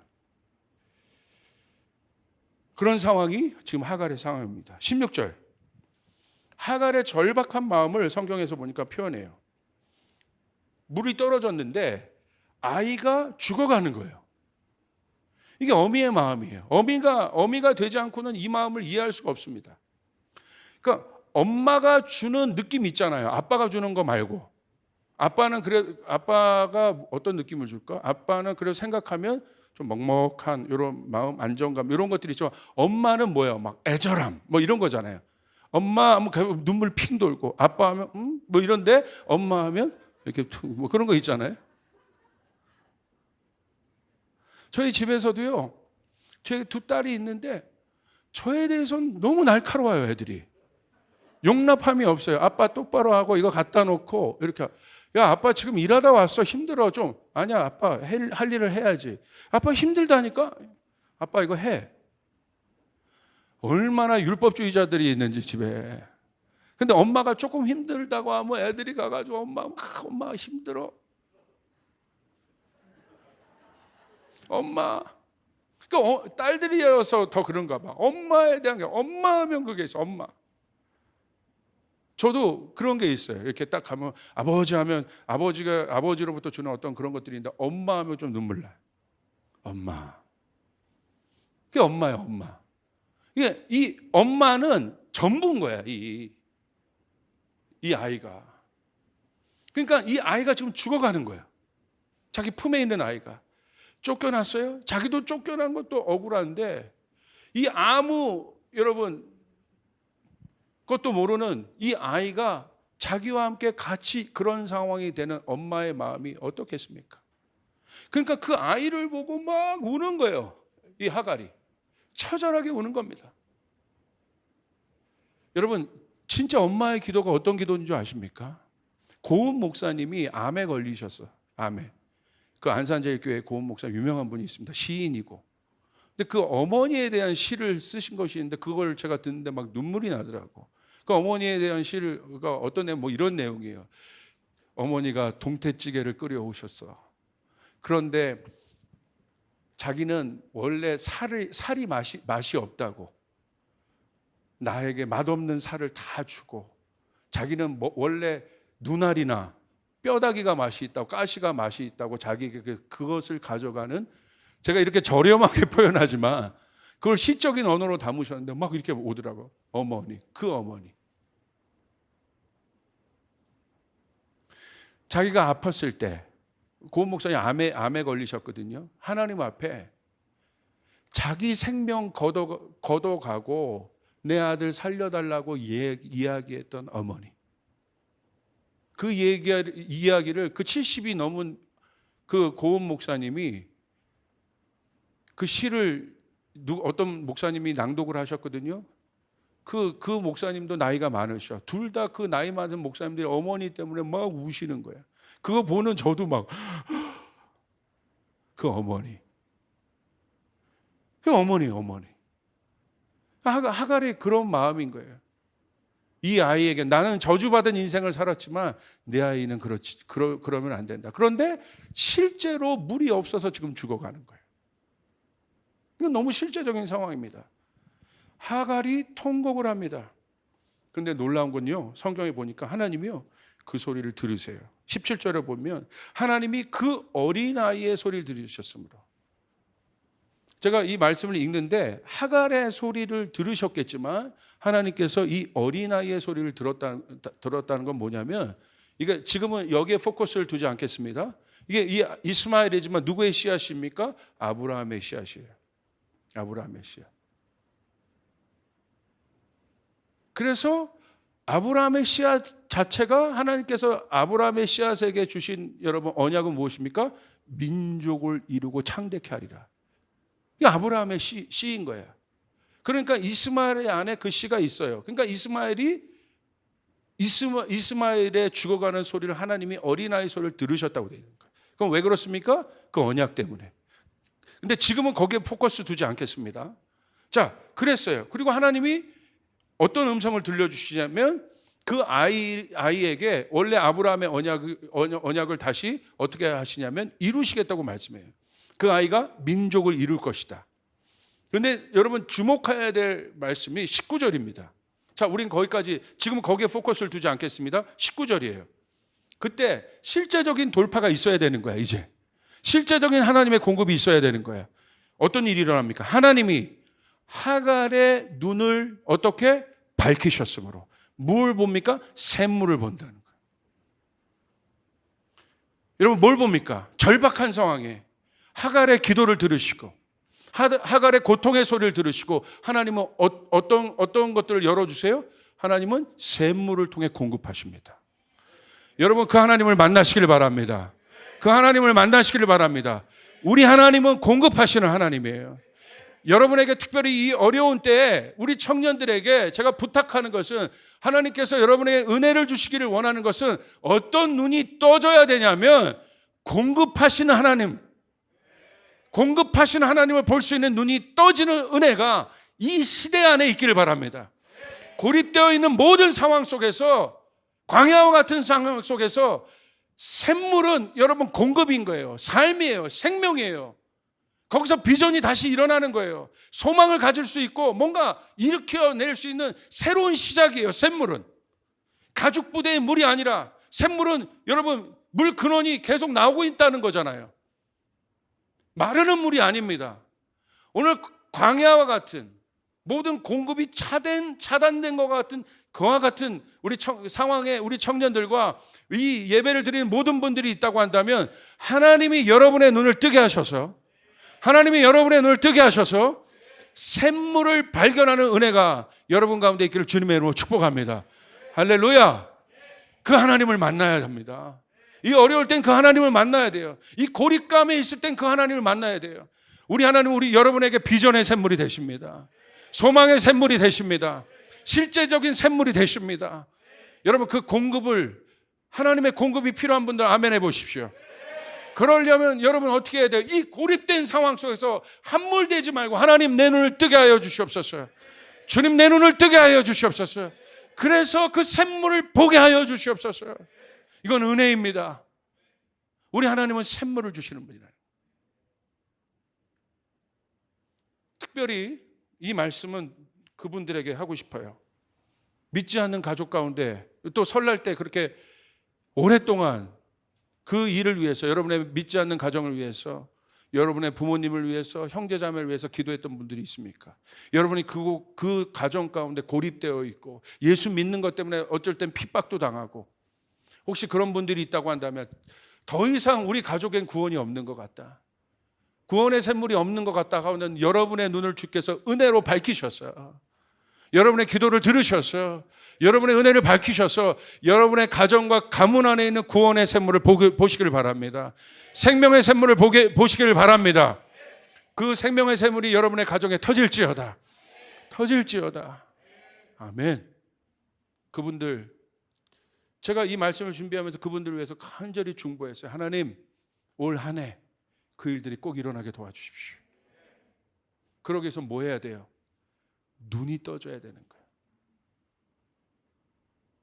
그런 상황이 지금 하갈의 상황입니다. 16절. 하갈의 절박한 마음을 성경에서 보니까 표현해요. 물이 떨어졌는데 아이가 죽어가는 거예요. 이게 어미의 마음이에요. 어미가 되지 않고는 이 마음을 이해할 수가 없습니다. 그러니까 엄마가 주는 느낌 있잖아요. 아빠가 주는 거 말고. 아빠가 어떤 느낌을 줄까? 아빠는 그래서 생각하면 좀 먹먹한 이런 마음, 안정감 이런 것들이 있지만 엄마는 뭐예요? 막 애절함 뭐 이런 거잖아요. 엄마 하면 눈물 핑 돌고 아빠 하면 뭐 이런데 엄마 하면 이렇게 뭐 그런 거 있잖아요. 저희 집에서도요. 제 두 딸이 있는데 저에 대해서는 너무 날카로워요. 애들이. 용납함이 없어요. 아빠 똑바로 하고 이거 갖다 놓고 이렇게 야 아빠 지금 일하다 왔어 힘들어 좀. 아니야 아빠 할 일을 해야지. 아빠 힘들다니까. 아빠 이거 해. 얼마나 율법주의자들이 있는지 집에. 근데 엄마가 조금 힘들다고 하면 애들이 가가지고 엄마 힘들어. 엄마. 그러니까 딸들이어서 더 그런가 봐. 엄마에 대한 게 엄마 하면 그게 있어. 엄마. 저도 그런 게 있어요. 이렇게 딱 가면 아버지 하면 아버지로부터 주는 어떤 그런 것들이 있는데 엄마 하면 좀 눈물 나요. 엄마. 그게 엄마예요, 엄마. 이게 이 엄마는 전부인 거야, 이 아이가. 그러니까 이 아이가 지금 죽어가는 거야. 자기 품에 있는 아이가. 쫓겨났어요? 자기도 쫓겨난 것도 억울한데 이 여러분 그것도 모르는 이 아이가 자기와 함께 같이 그런 상황이 되는 엄마의 마음이 어떻겠습니까? 그러니까 그 아이를 보고 막 우는 거예요. 이 하갈이. 처절하게 우는 겁니다. 여러분 진짜 엄마의 기도가 어떤 기도인 줄 아십니까? 고은 목사님이 암에 걸리셨어. 암에. 그 안산제일교회 고은 목사 유명한 분이 있습니다. 시인이고. 근데 그 어머니에 대한 시를 쓰신 것이 있는데 그걸 제가 듣는데 막 눈물이 나더라고. 그 어머니에 대한 시가 어떤 내용, 뭐 이런 내용이에요. 어머니가 동태찌개를 끓여오셨어. 그런데 자기는 원래 살이 맛이 없다고. 나에게 맛없는 살을 다 주고 자기는 원래 눈알이나 뼈다귀가 맛이 있다고 가시가 맛이 있다고 자기에게 그것을 가져가는 제가 이렇게 저렴하게 표현하지만 그걸 시적인 언어로 담으셨는데 막 이렇게 오더라고. 그 어머니. 자기가 아팠을 때 고은 목사님 암에 걸리셨거든요. 하나님 앞에 자기 생명 걷어가고 내 아들 살려달라고 이야기했던 어머니. 그 이야기를 그 70이 넘은 그 고은 목사님이 그 시를 어떤 목사님이 낭독을 하셨거든요. 그 목사님도 나이가 많으셔. 둘 다 그 나이 많은 목사님들이 어머니 때문에 막 우시는 거야. 그거 보는 저도 막 그 어머니. 그 어머니. 하갈이 그런 마음인 거예요. 이 아이에게 나는 저주받은 인생을 살았지만 내 아이는 그러면 안 된다. 그런데 실제로 물이 없어서 지금 죽어가는 거예요. 이건 너무 실제적인 상황입니다. 하갈이 통곡을 합니다. 그런데 놀라운 건요. 성경에 보니까 하나님이요. 그 소리를 들으세요. 17절에 보면 하나님이 그 어린아이의 소리를 들으셨으므로 제가 이 말씀을 읽는데 하갈의 소리를 들으셨겠지만 하나님께서 이 어린아이의 소리를 들었다는 건 뭐냐면, 이게 지금은 여기에 포커스를 두지 않겠습니다. 이게 이 이스마엘이지만 누구의 씨앗입니까? 아브라함의 씨앗이에요. 아브라함의 씨앗. 그래서 아브라함의 씨앗 자체가 하나님께서 아브라함의 씨앗에게 주신 여러분 언약은 무엇입니까? 민족을 이루고 창대케 하리라. 이게 아브라함의 씨인 거예요. 그러니까 이스마엘의 안에 그 씨가 있어요. 그러니까 이스마엘의 죽어가는 소리를 하나님이 어린아이 소리를 들으셨다고 되어 있는 거예요. 그럼 왜 그렇습니까? 그 언약 때문에. 근데 지금은 거기에 포커스 두지 않겠습니다. 자, 그랬어요. 그리고 하나님이 어떤 음성을 들려주시냐면 그 아이에게 원래 아브라함의 언약을 다시 어떻게 하시냐면 이루시겠다고 말씀해요. 그 아이가 민족을 이룰 것이다. 그런데 여러분 주목해야 될 말씀이 19절입니다. 자, 우린 거기까지 지금 거기에 포커스를 두지 않겠습니다. 19절이에요. 그때 실제적인 돌파가 있어야 되는 거야. 이제 실제적인 하나님의 공급이 있어야 되는 거야. 어떤 일이 일어납니까? 하나님이 하갈의 눈을 어떻게 밝히셨으므로 뭘 봅니까? 샘물을 본다는 거예요. 여러분 뭘 봅니까? 절박한 상황에 하갈의 기도를 들으시고 하갈의 고통의 소리를 들으시고 하나님은 어떤 것들을 열어주세요? 하나님은 샘물을 통해 공급하십니다. 여러분 그 하나님을 만나시길 바랍니다. 그 하나님을 만나시길 바랍니다. 우리 하나님은 공급하시는 하나님이에요. 여러분에게 특별히 이 어려운 때에 우리 청년들에게 제가 부탁하는 것은 하나님께서 여러분에게 은혜를 주시기를 원하는 것은 어떤 눈이 떠져야 되냐면 공급하시는 하나님, 공급하시는 하나님을 볼 수 있는 눈이 떠지는 은혜가 이 시대 안에 있기를 바랍니다. 고립되어 있는 모든 상황 속에서 광야와 같은 상황 속에서 샘물은 여러분 공급인 거예요. 삶이에요. 생명이에요. 거기서 비전이 다시 일어나는 거예요. 소망을 가질 수 있고 뭔가 일으켜낼 수 있는 새로운 시작이에요. 샘물은 가죽 부대의 물이 아니라 샘물은 여러분 물 근원이 계속 나오고 있다는 거잖아요. 마르는 물이 아닙니다. 오늘 광야와 같은 모든 공급이 차단된 것과 같은 그와 같은 우리 상황에 우리 청년들과 이 예배를 드리는 모든 분들이 있다고 한다면 하나님이 여러분의 눈을 뜨게 하셔서 하나님이 여러분의 눈을 뜨게 하셔서 샘물을 발견하는 은혜가 여러분 가운데 있기를 주님의 이름으로 축복합니다. 할렐루야. 그 하나님을 만나야 합니다. 이 어려울 땐 그 하나님을 만나야 돼요. 이 고립감에 있을 땐 그 하나님을 만나야 돼요. 우리 하나님은 우리 여러분에게 비전의 샘물이 되십니다. 소망의 샘물이 되십니다. 실제적인 샘물이 되십니다. 여러분 그 공급을 하나님의 공급이 필요한 분들 아멘 해보십시오. 그러려면 여러분 어떻게 해야 돼요? 이 고립된 상황 속에서 함몰되지 말고 하나님 내 눈을 뜨게 하여 주시옵소서. 주님 내 눈을 뜨게 하여 주시옵소서. 그래서 그 샘물을 보게 하여 주시옵소서. 이건 은혜입니다. 우리 하나님은 샘물을 주시는 분이라. 특별히 이 말씀은 그분들에게 하고 싶어요. 믿지 않는 가족 가운데 또 설날 때 그렇게 오랫동안 그 일을 위해서 여러분의 믿지 않는 가정을 위해서 여러분의 부모님을 위해서 형제자매를 위해서 기도했던 분들이 있습니까? 여러분이 그 가정 가운데 고립되어 있고 예수 믿는 것 때문에 어쩔 땐 핍박도 당하고 혹시 그런 분들이 있다고 한다면 더 이상 우리 가족엔 구원이 없는 것 같다. 구원의 샘물이 없는 것 같다 하면 여러분의 눈을 주께서 은혜로 밝히셔서 여러분의 기도를 들으셔서 여러분의 은혜를 밝히셔서 여러분의 가정과 가문 안에 있는 구원의 샘물을 보시기를 바랍니다. 생명의 샘물을 보시기를 바랍니다. 그 생명의 샘물이 여러분의 가정에 터질지어다. 아멘. 그분들 제가 이 말씀을 준비하면서 그분들을 위해서 간절히 중보했어요. 하나님 올 한 해 그 일들이 꼭 일어나게 도와주십시오. 그러기 위해서 뭐 해야 돼요? 눈이 떠져야 되는 거예요.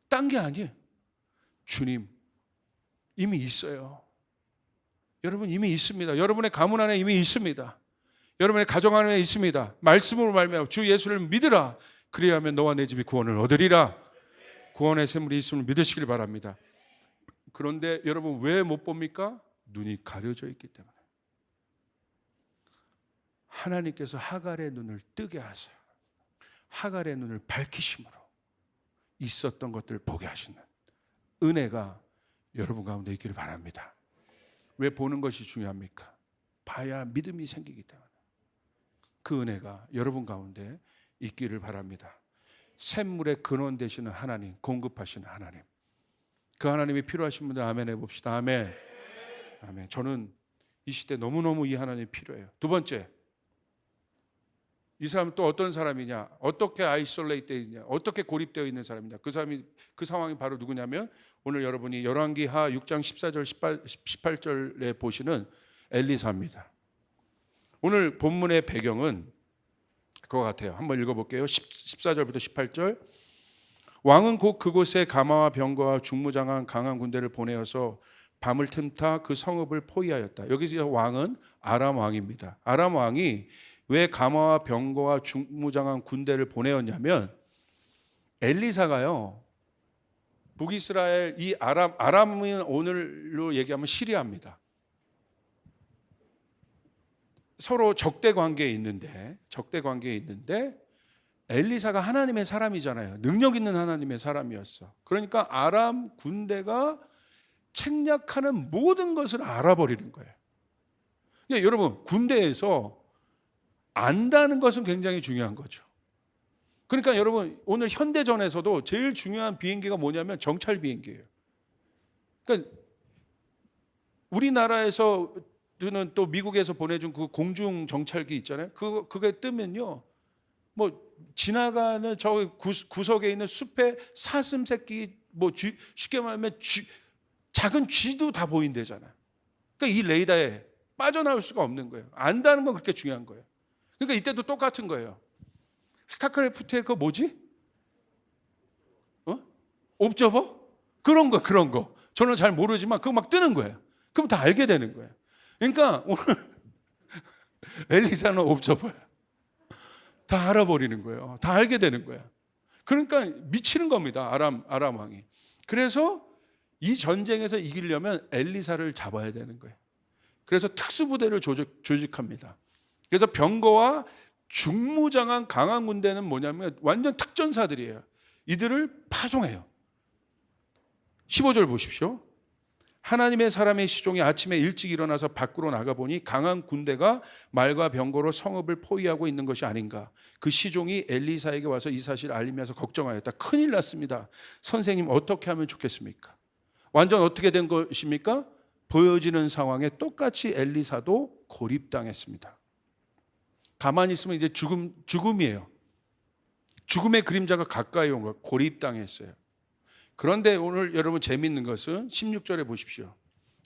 딴 게 아니에요. 주님 이미 있어요. 여러분 이미 있습니다. 여러분의 가문 안에 이미 있습니다. 여러분의 가정 안에 있습니다. 말씀으로 말미암아 주 예수를 믿으라. 그리하면 너와 내 집이 구원을 얻으리라. 구원의 샘물이 있음을 믿으시길 바랍니다. 그런데 여러분 왜 못 봅니까? 눈이 가려져 있기 때문에. 하나님께서 하갈의 눈을 뜨게 하사 하갈의 눈을 밝히심으로 있었던 것들을 보게 하시는 은혜가 여러분 가운데 있기를 바랍니다. 왜 보는 것이 중요합니까? 봐야 믿음이 생기기 때문에. 그 은혜가 여러분 가운데 있기를 바랍니다. 샘물의 근원 되시는 하나님, 공급하시는 하나님, 그 하나님이 필요하신 분들 아멘 해봅시다. 아멘. 아멘. 저는 이 시대 너무너무 이 하나님이 필요해요. 두 번째, 이 사람은 또 어떤 사람이냐, 어떻게 아이솔레이트 되어 있냐, 어떻게 고립되어 있는 사람이냐. 그 상황이 바로 누구냐면 오늘 여러분이 열왕기하 6장 14절 18절에 보시는 엘리사입니다. 오늘 본문의 배경은 그거 같아요. 한번 읽어볼게요. 14절부터 18절. 왕은 곧 그곳에 가마와 병거와 중무장한 강한 군대를 보내어서 밤을 틈타 그 성읍을 포위하였다. 여기서 왕은 아람 왕입니다. 아람 왕이 왜 가마와 병거와 중무장한 군대를 보내었냐면 엘리사가요, 북이스라엘 이 아람은 오늘로 얘기하면 시리아입니다. 서로 적대 관계에 있는데 엘리사가 하나님의 사람이잖아요. 능력 있는 하나님의 사람이었어. 그러니까 아람 군대가 책략하는 모든 것을 알아버리는 거예요. 그러니까 여러분, 군대에서 안다는 것은 굉장히 중요한 거죠. 그러니까 여러분, 오늘 현대전에서도 제일 중요한 비행기가 뭐냐면 정찰 비행기예요. 그러니까 우리나라에서는 또 미국에서 보내준 그 공중 정찰기 있잖아요. 그게 뜨면요, 뭐 지나가는 저 구석에 있는 숲의 사슴 새끼, 뭐 쉽게 말하면 작은 쥐도 다 보인대잖아요. 그러니까 이 레이더에 빠져나올 수가 없는 거예요. 안다는 건 그렇게 중요한 거예요. 그러니까 이때도 똑같은 거예요. 스타크래프트의 그 뭐지? 옵저버? 그런 거. 저는 잘 모르지만 그거 막 뜨는 거예요. 그럼 다 알게 되는 거예요. 그러니까 오늘 엘리사는 옵저버야. 다 알아버리는 거예요. 다 알게 되는 거야. 그러니까 미치는 겁니다. 아람 왕이. 그래서 이 전쟁에서 이기려면 엘리사를 잡아야 되는 거예요. 그래서 특수부대를 조직합니다. 그래서 병거와 중무장한 강한 군대는 뭐냐면 완전 특전사들이에요. 이들을 파송해요. 15절 보십시오. 하나님의 사람의 시종이 아침에 일찍 일어나서 밖으로 나가보니 강한 군대가 말과 병거로 성읍을 포위하고 있는 것이 아닌가. 그 시종이 엘리사에게 와서 이 사실을 알리면서 걱정하였다. 큰일 났습니다. 선생님, 어떻게 하면 좋겠습니까? 완전 어떻게 된 것입니까? 보여지는 상황에 똑같이 엘리사도 고립당했습니다. 가만히 있으면 이제 죽음이에요. 죽음의 그림자가 가까이 온 거예요. 고립당했어요. 그런데 오늘 여러분 재미있는 것은 16절에 보십시오.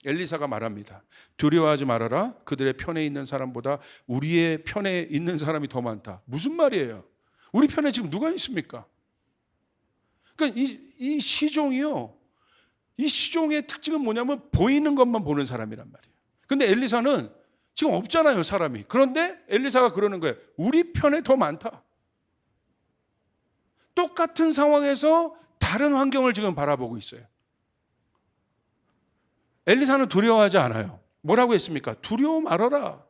엘리사가 말합니다. 두려워하지 말아라. 그들의 편에 있는 사람보다 우리의 편에 있는 사람이 더 많다. 무슨 말이에요? 우리 편에 지금 누가 있습니까? 그러니까 이 시종이요, 이 시종의 특징은 뭐냐면 보이는 것만 보는 사람이란 말이에요. 근데 엘리사는 지금 없잖아요, 사람이. 그런데 엘리사가 그러는 거예요. 우리 편에 더 많다. 똑같은 상황에서 다른 환경을 지금 바라보고 있어요. 엘리사는 두려워하지 않아요. 뭐라고 했습니까? 두려워 말아라.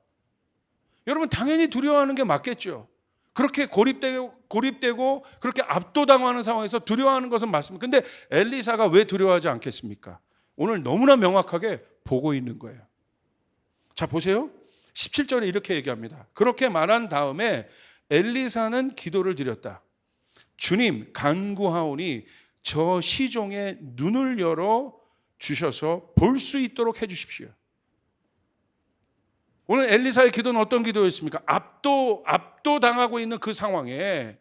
여러분, 당연히 두려워하는 게 맞겠죠. 그렇게 고립되고 그렇게 압도당하는 상황에서 두려워하는 것은 맞습니다. 근데 엘리사가 왜 두려워하지 않겠습니까? 오늘 너무나 명확하게 보고 있는 거예요. 자, 보세요. 17절에 이렇게 얘기합니다. 그렇게 말한 다음에 엘리사는 기도를 드렸다. 주님, 간구하오니 저 시종의 눈을 열어 주셔서 볼 수 있도록 해 주십시오. 오늘 엘리사의 기도는 어떤 기도였습니까? 압도당하고 있는 그 상황에,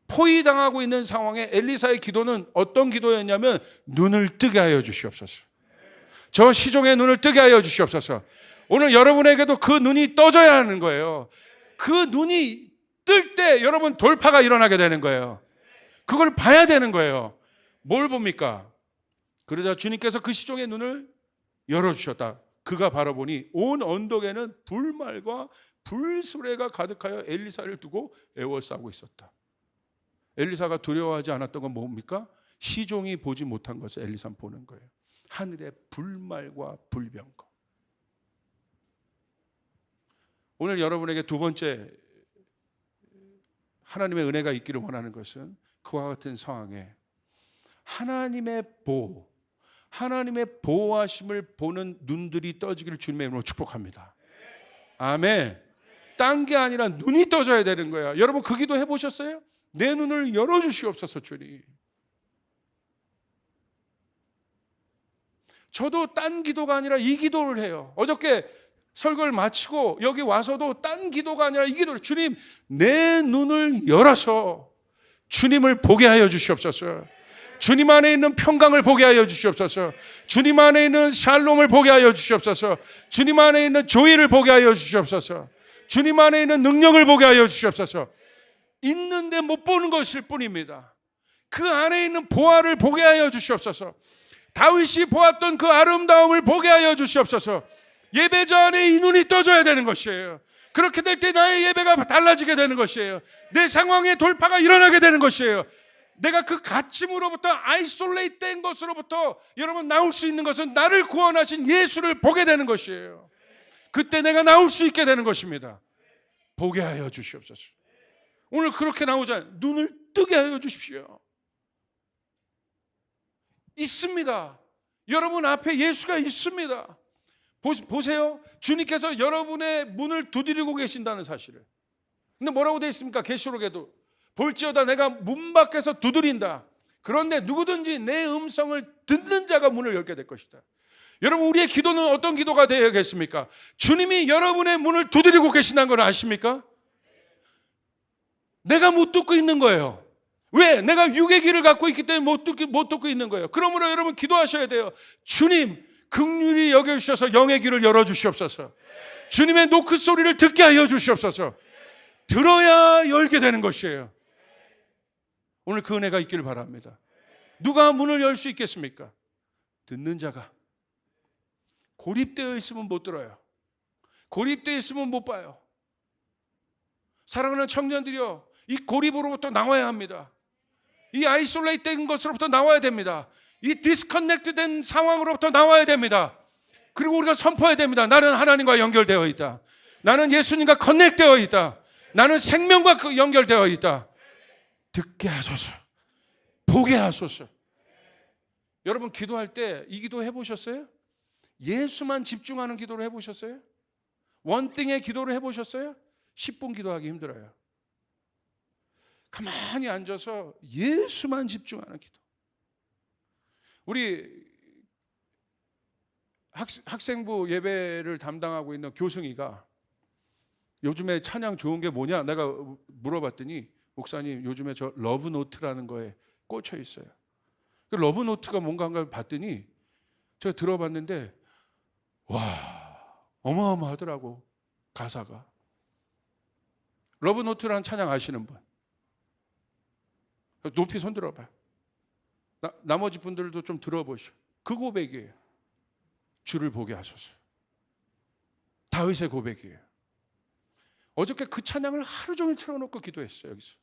포위당하고 있는 상황에 엘리사의 기도는 어떤 기도였냐면 눈을 뜨게 하여 주시옵소서. 저 시종의 눈을 뜨게 하여 주시옵소서. 오늘 여러분에게도 그 눈이 떠져야 하는 거예요. 그 눈이 뜰 때 여러분 돌파가 일어나게 되는 거예요. 그걸 봐야 되는 거예요. 뭘 봅니까? 그러자 주님께서 그 시종의 눈을 열어주셨다. 그가 바라보니 온 언덕에는 불말과 불수레가 가득하여 엘리사를 두고 애워싸고 있었다. 엘리사가 두려워하지 않았던 건 뭡니까? 시종이 보지 못한 것을 엘리사는 보는 거예요. 하늘의 불말과 불병거. 오늘 여러분에게 두 번째 하나님의 은혜가 있기를 원하는 것은 그와 같은 상황에 하나님의 보호, 하나님의 보호하심을 보는 눈들이 떠지기를 주님의 이름으로 축복합니다. 아멘. 딴 게 아니라 눈이 떠져야 되는 거야. 여러분 그 기도 해보셨어요? 내 눈을 열어주시옵소서 주님. 저도 딴 기도가 아니라 이 기도를 해요. 어저께 설교를 마치고 여기 와서도 딴 기도가 아니라 이 기도를, 주님 내 눈을 열어서 주님을 보게 하여 주시옵소서. 주님 안에 있는 평강을 보게 하여 주시옵소서. 주님 안에 있는 샬롬을 보게 하여 주시옵소서. 주님 안에 있는 조의를 보게 하여 주시옵소서. 주님 안에 있는 능력을 보게 하여 주시옵소서. 있는데 못 보는 것일 뿐입니다. 그 안에 있는 보화를 보게 하여 주시옵소서. 다윗이 보았던 그 아름다움을 보게 하여 주시옵소서. 예배자 안에 이 눈이 떠져야 되는 것이에요. 그렇게 될 때 나의 예배가 달라지게 되는 것이에요. 내 상황의 돌파가 일어나게 되는 것이에요. 내가 그 갇힘으로부터, 아이솔레이트 된 것으로부터 여러분 나올 수 있는 것은 나를 구원하신 예수를 보게 되는 것이에요. 그때 내가 나올 수 있게 되는 것입니다. 보게 하여 주시옵소서. 오늘 그렇게 나오잖아요. 눈을 뜨게 하여 주십시오. 있습니다. 여러분 앞에 예수가 있습니다. 보세요. 주님께서 여러분의 문을 두드리고 계신다는 사실을. 근데 뭐라고 되어 있습니까? 계시록에도 볼지어다 내가 문 밖에서 두드린다. 그런데 누구든지 내 음성을 듣는 자가 문을 열게 될 것이다. 여러분 우리의 기도는 어떤 기도가 되어야겠습니까? 주님이 여러분의 문을 두드리고 계신다는 걸 아십니까? 내가 못 듣고 있는 거예요. 왜? 내가 육의 귀를 갖고 있기 때문에 못 듣고 있는 거예요. 그러므로 여러분 기도하셔야 돼요. 주님 긍휼히 여겨주셔서 영의 귀를 열어주시옵소서. 주님의 노크 소리를 듣게 하여 주시옵소서. 들어야 열게 되는 것이에요. 오늘 그 은혜가 있기를 바랍니다. 누가 문을 열 수 있겠습니까? 듣는 자가. 고립되어 있으면 못 들어요. 고립되어 있으면 못 봐요. 사랑하는 청년들이여, 이 고립으로부터 나와야 합니다. 이 아이솔레이트 된 것으로부터 나와야 됩니다. 이 디스커넥트 된 상황으로부터 나와야 됩니다. 그리고 우리가 선포해야 됩니다. 나는 하나님과 연결되어 있다. 나는 예수님과 커넥되어 있다. 나는 생명과 연결되어 있다. 듣게 하소서. 보게 하소서. 여러분 기도할 때 이 기도 해보셨어요? 예수만 집중하는 기도를 해보셨어요? 원띵의 기도를 해보셨어요? 10분 기도하기 힘들어요. 가만히 앉아서 예수만 집중하는 기도. 우리 학생부 예배를 담당하고 있는 교승이가 요즘에 찬양 좋은 게 뭐냐 내가 물어봤더니 목사님 요즘에 저 러브노트라는 거에 꽂혀 있어요. 그 러브노트가 뭔가 봤더니 제가 들어봤는데 와 어마어마하더라고. 가사가. 러브노트라는 찬양 아시는 분? 높이 손 들어봐요. 나머지 분들도 좀 들어보시오. 그 고백이에요. 주를 보게 하소서. 다윗의 고백이에요. 어저께 그 찬양을 하루 종일 틀어놓고 기도했어요. 여기서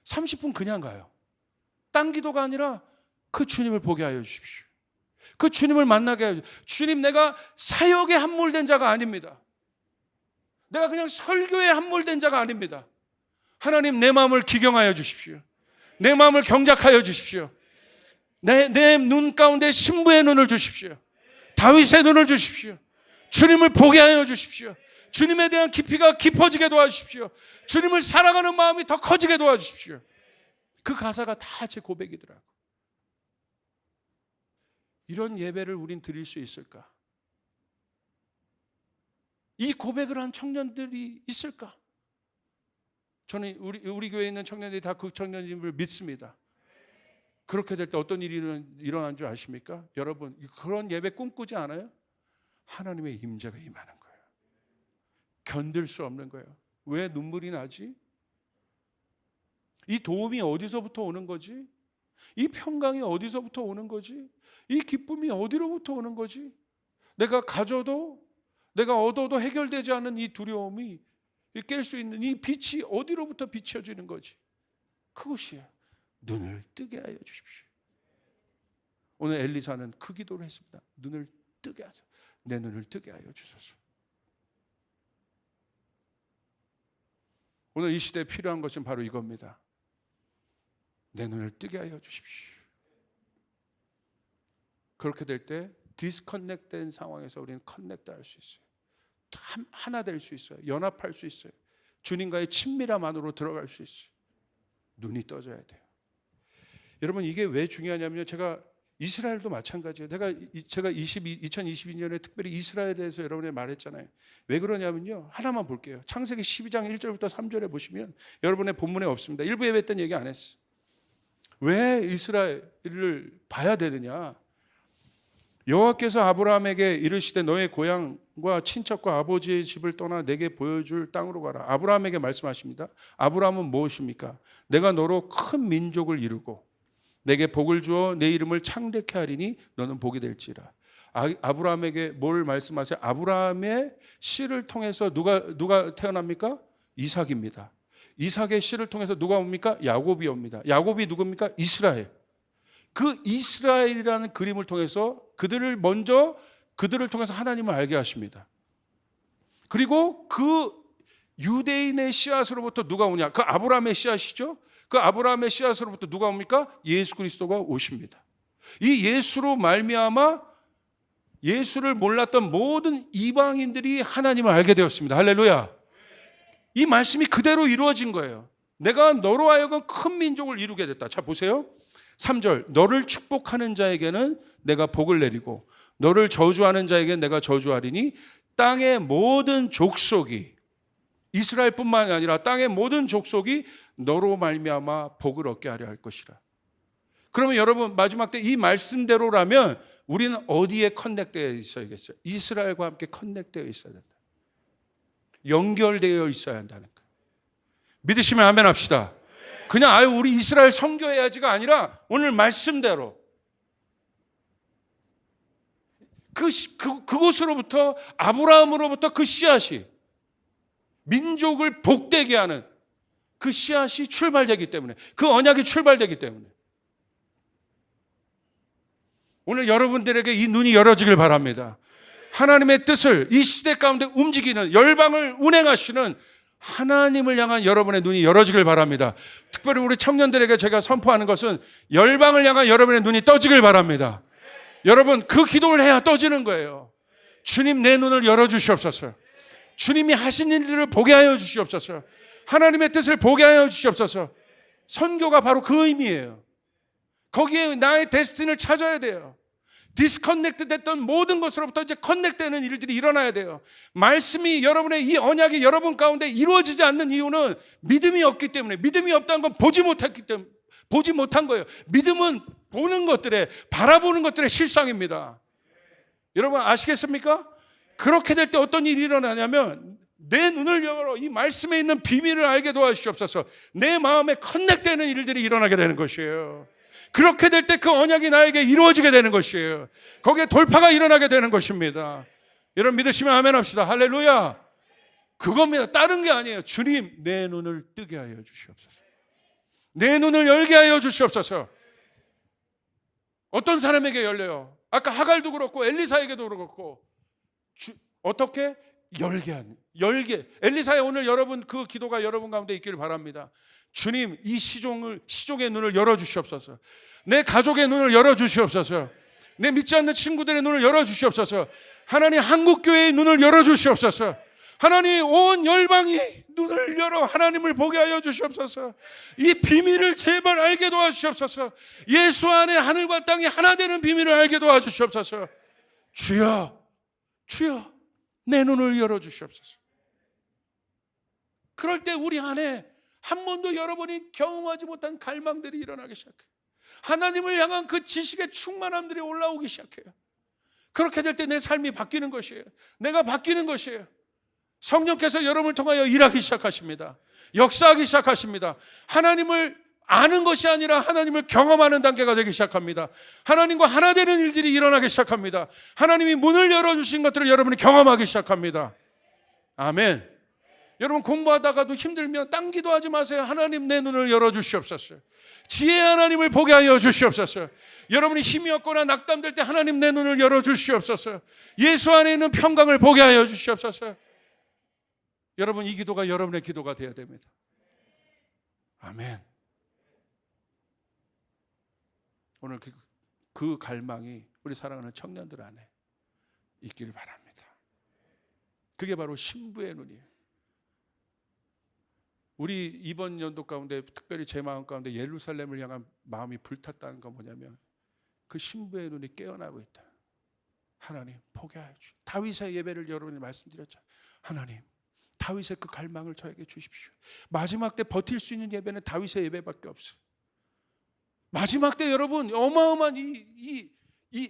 30분 그냥 가요. 딴 기도가 아니라 그 주님을 보게 하여 주십시오. 그 주님을 만나게 하여 주십시오. 주님 내가 사역에 함몰된 자가 아닙니다. 내가 그냥 설교에 함몰된 자가 아닙니다. 하나님 내 마음을 기경하여 주십시오. 내 마음을 경작하여 주십시오. 내 눈 가운데 신부의 눈을 주십시오. 다윗의 눈을 주십시오. 주님을 보게 하여 주십시오. 주님에 대한 깊이가 깊어지게 도와주십시오. 주님을 사랑하는 마음이 더 커지게 도와주십시오. 그 가사가 다 제 고백이더라고. 이런 예배를 우린 드릴 수 있을까? 이 고백을 한 청년들이 있을까? 저는 우리 교회에 있는 청년들이 다 그 청년님을 믿습니다. 그렇게 될 때 어떤 일이 일어난 줄 아십니까? 여러분 그런 예배 꿈꾸지 않아요? 하나님의 임재가 임하는 거예요. 견딜 수 없는 거예요. 왜 눈물이 나지? 이 도움이 어디서부터 오는 거지? 이 평강이 어디서부터 오는 거지? 이 기쁨이 어디로부터 오는 거지? 내가 가져도 내가 얻어도 해결되지 않은 이 두려움이 깰 수 있는 이 빛이 어디로부터 비춰지는 거지? 그것이에요. 눈을 뜨게 하여 주십시오. 오늘 엘리사는 그 기도를 했습니다. 눈을 뜨게 하소서. 내 눈을 뜨게 하여 주소서. 오늘 이 시대에 필요한 것은 바로 이겁니다. 내 눈을 뜨게 하여 주십시오. 그렇게 될 때 디스커넥트된 상황에서 우리는 커넥트 할 수 있어요. 하나 될 수 있어요. 연합할 수 있어요. 주님과의 친밀함 안으로 들어갈 수 있어요. 눈이 떠져야 돼요. 여러분, 이게 왜 중요하냐면요, 제가 이스라엘도 마찬가지예요. 제가 2022년에 특별히 이스라엘에 대해서 여러분에 말했잖아요. 왜 그러냐면요, 하나만 볼게요. 창세기 12장 1절부터 3절에 보시면 여러분의 본문에 없습니다. 일부 예배 때는 얘기 안 했어요. 왜 이스라엘을 봐야 되느냐? 여호와께서 아브라함에게 이르시되 너의 고향과 친척과 아버지의 집을 떠나 내게 보여줄 땅으로 가라. 아브라함에게 말씀하십니다. 아브라함은 무엇입니까? 내가 너로 큰 민족을 이루고 내게 복을 주어 내 이름을 창대케 하리니 너는 복이 될지라. 아브라함에게 뭘 말씀하세요? 아브라함의 씨를 통해서 누가 태어납니까? 이삭입니다. 이삭의 씨를 통해서 누가 옵니까? 야곱이 옵니다. 야곱이 누굽니까? 이스라엘. 그 이스라엘이라는 그림을 통해서 그들을 통해서 하나님을 알게 하십니다. 그리고 그 유대인의 씨앗으로부터 누가 오냐? 그 아브라함의 씨앗이죠. 그 아브라함의 씨앗으로부터 누가 옵니까? 예수 그리스도가 오십니다. 이 예수로 말미암아 예수를 몰랐던 모든 이방인들이 하나님을 알게 되었습니다. 할렐루야. 이 말씀이 그대로 이루어진 거예요. 내가 너로 하여금 큰 민족을 이루게 됐다. 자, 보세요. 3절, 너를 축복하는 자에게는 내가 복을 내리고 너를 저주하는 자에게는 내가 저주하리니 땅의 모든 족속이, 이스라엘뿐만 아니라 땅의 모든 족속이 너로 말미암아 복을 얻게 하려 할 것이라. 그러면 여러분, 마지막 때 이 말씀대로라면 우리는 어디에 커넥되어 있어야겠어요? 이스라엘과 함께 커넥되어 있어야 된다. 연결되어 있어야 한다는 거예요. 믿으시면 아멘 합시다. 그냥 우리 이스라엘 선교해야지가 아니라 오늘 말씀대로 그곳으로부터, 아브라함으로부터 그 씨앗이 민족을 복되게 하는 그 씨앗이 출발되기 때문에, 그 언약이 출발되기 때문에 오늘 여러분들에게 이 눈이 열어지길 바랍니다. 하나님의 뜻을 이 시대 가운데 움직이는, 열방을 운행하시는 하나님을 향한 여러분의 눈이 열어지길 바랍니다. 특별히 우리 청년들에게 제가 선포하는 것은 열방을 향한 여러분의 눈이 떠지길 바랍니다. 여러분, 그 기도를 해야 떠지는 거예요. 주님, 내 눈을 열어주시옵소서. 주님이 하신 일들을 보게 하여 주시옵소서. 하나님의 뜻을 보게 하여 주시옵소서. 선교가 바로 그 의미예요. 거기에 나의 데스티니를 찾아야 돼요. 디스커넥트 됐던 모든 것으로부터 이제 커넥트되는 일들이 일어나야 돼요. 말씀이, 여러분의 이 언약이 여러분 가운데 이루어지지 않는 이유는 믿음이 없기 때문에, 믿음이 없다는 건 보지 못한 거예요. 믿음은 보는 것들에, 바라보는 것들의 실상입니다. 여러분 아시겠습니까? 그렇게 될 때 어떤 일이 일어나냐면 내 눈을 열어 이 말씀에 있는 비밀을 알게 도와주시옵소서. 내 마음에 커넥트되는 일들이 일어나게 되는 것이에요. 그렇게 될 때 그 언약이 나에게 이루어지게 되는 것이에요. 거기에 돌파가 일어나게 되는 것입니다. 여러분 믿으시면 아멘 합시다. 할렐루야. 그겁니다. 다른 게 아니에요. 주님, 내 눈을 뜨게 하여 주시옵소서. 내 눈을 열게 하여 주시옵소서. 어떤 사람에게 열려요? 아까 하갈도 그렇고 엘리사에게도 그렇고, 어떻게? 열게. 엘리사의 오늘 여러분 그 기도가 여러분 가운데 있기를 바랍니다. 주님, 이 시종의 눈을 열어주시옵소서. 내 가족의 눈을 열어주시옵소서. 내 믿지 않는 친구들의 눈을 열어주시옵소서. 하나님, 한국교회의 눈을 열어주시옵소서. 하나님, 온 열방이 눈을 열어 하나님을 보게 하여 주시옵소서. 이 비밀을 제발 알게 도와주시옵소서. 예수 안에 하늘과 땅이 하나 되는 비밀을 알게 도와주시옵소서. 주여, 내 눈을 열어주시옵소서. 그럴 때 우리 안에 한 번도 여러분이 경험하지 못한 갈망들이 일어나기 시작해요. 하나님을 향한 그 지식의 충만함들이 올라오기 시작해요. 그렇게 될 때 내 삶이 바뀌는 것이에요. 내가 바뀌는 것이에요. 성령께서 여러분을 통하여 일하기 시작하십니다. 역사하기 시작하십니다. 하나님을 아는 것이 아니라 하나님을 경험하는 단계가 되기 시작합니다. 하나님과 하나 되는 일들이 일어나기 시작합니다. 하나님이 문을 열어주신 것들을 여러분이 경험하기 시작합니다. 아멘. 여러분 공부하다가도 힘들면 딴 기도하지 마세요. 하나님, 내 눈을 열어주시옵소서. 지혜의 하나님을 보게 하여 주시옵소서. 여러분이 힘이 없거나 낙담될 때 하나님, 내 눈을 열어주시옵소서. 예수 안에 있는 평강을 보게 하여 주시옵소서. 여러분, 이 기도가 여러분의 기도가 되어야 됩니다. 아멘. 오늘 그 갈망이 우리 사랑하는 청년들 안에 있기를 바랍니다. 그게 바로 신부의 눈이에요. 우리 이번 연도 가운데 특별히 제 마음 가운데 예루살렘을 향한 마음이 불탔다는 건 뭐냐면 그 신부의 눈이 깨어나고 있다. 하나님 포기하여 주십시오. 다윗의 예배를 여러분이 말씀드렸잖아요. 하나님 다윗의 그 갈망을 저에게 주십시오. 마지막 때 버틸 수 있는 예배는 다윗의 예배밖에 없어요. 마지막 때 여러분 어마어마한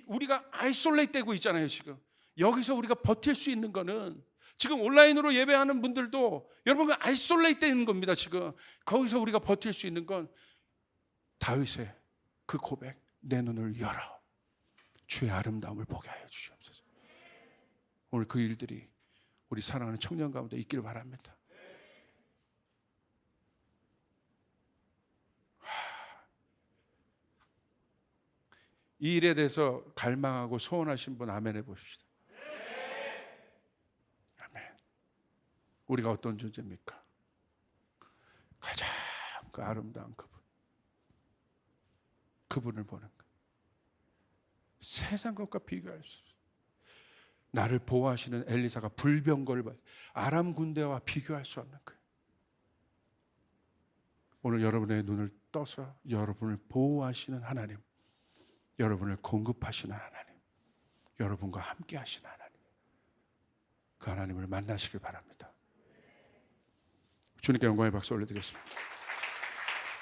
우리가 아이솔레이트 되고 있잖아요. 지금 여기서 우리가 버틸 수 있는 거는 지금 온라인으로 예배하는 분들도 여러분 아이솔레이트 되는 겁니다. 지금 거기서 우리가 버틸 수 있는 건 다윗의 그 고백, 내 눈을 열어 주의 아름다움을 보게 하여 주시옵소서. 오늘 그 일들이 우리 사랑하는 청년 가운데 있기를 바랍니다. 이 일에 대해서 갈망하고 소원하신 분 아멘 해보십시다. 아멘. 우리가 어떤 존재입니까? 가장 그 아름다운 그분을 보는 것. 세상 것과 비교할 수 없어요. 나를 보호하시는 엘리사가 불병거를 아람 군대와 비교할 수 없는 거예요. 오늘 여러분의 눈을 떠서 여러분을 보호하시는 하나님, 여러분을 공급하시는 하나님, 여러분과 함께 하시는 하나님, 그 하나님을 만나시길 바랍니다. 주님께 영광의 박수 올려드리겠습니다.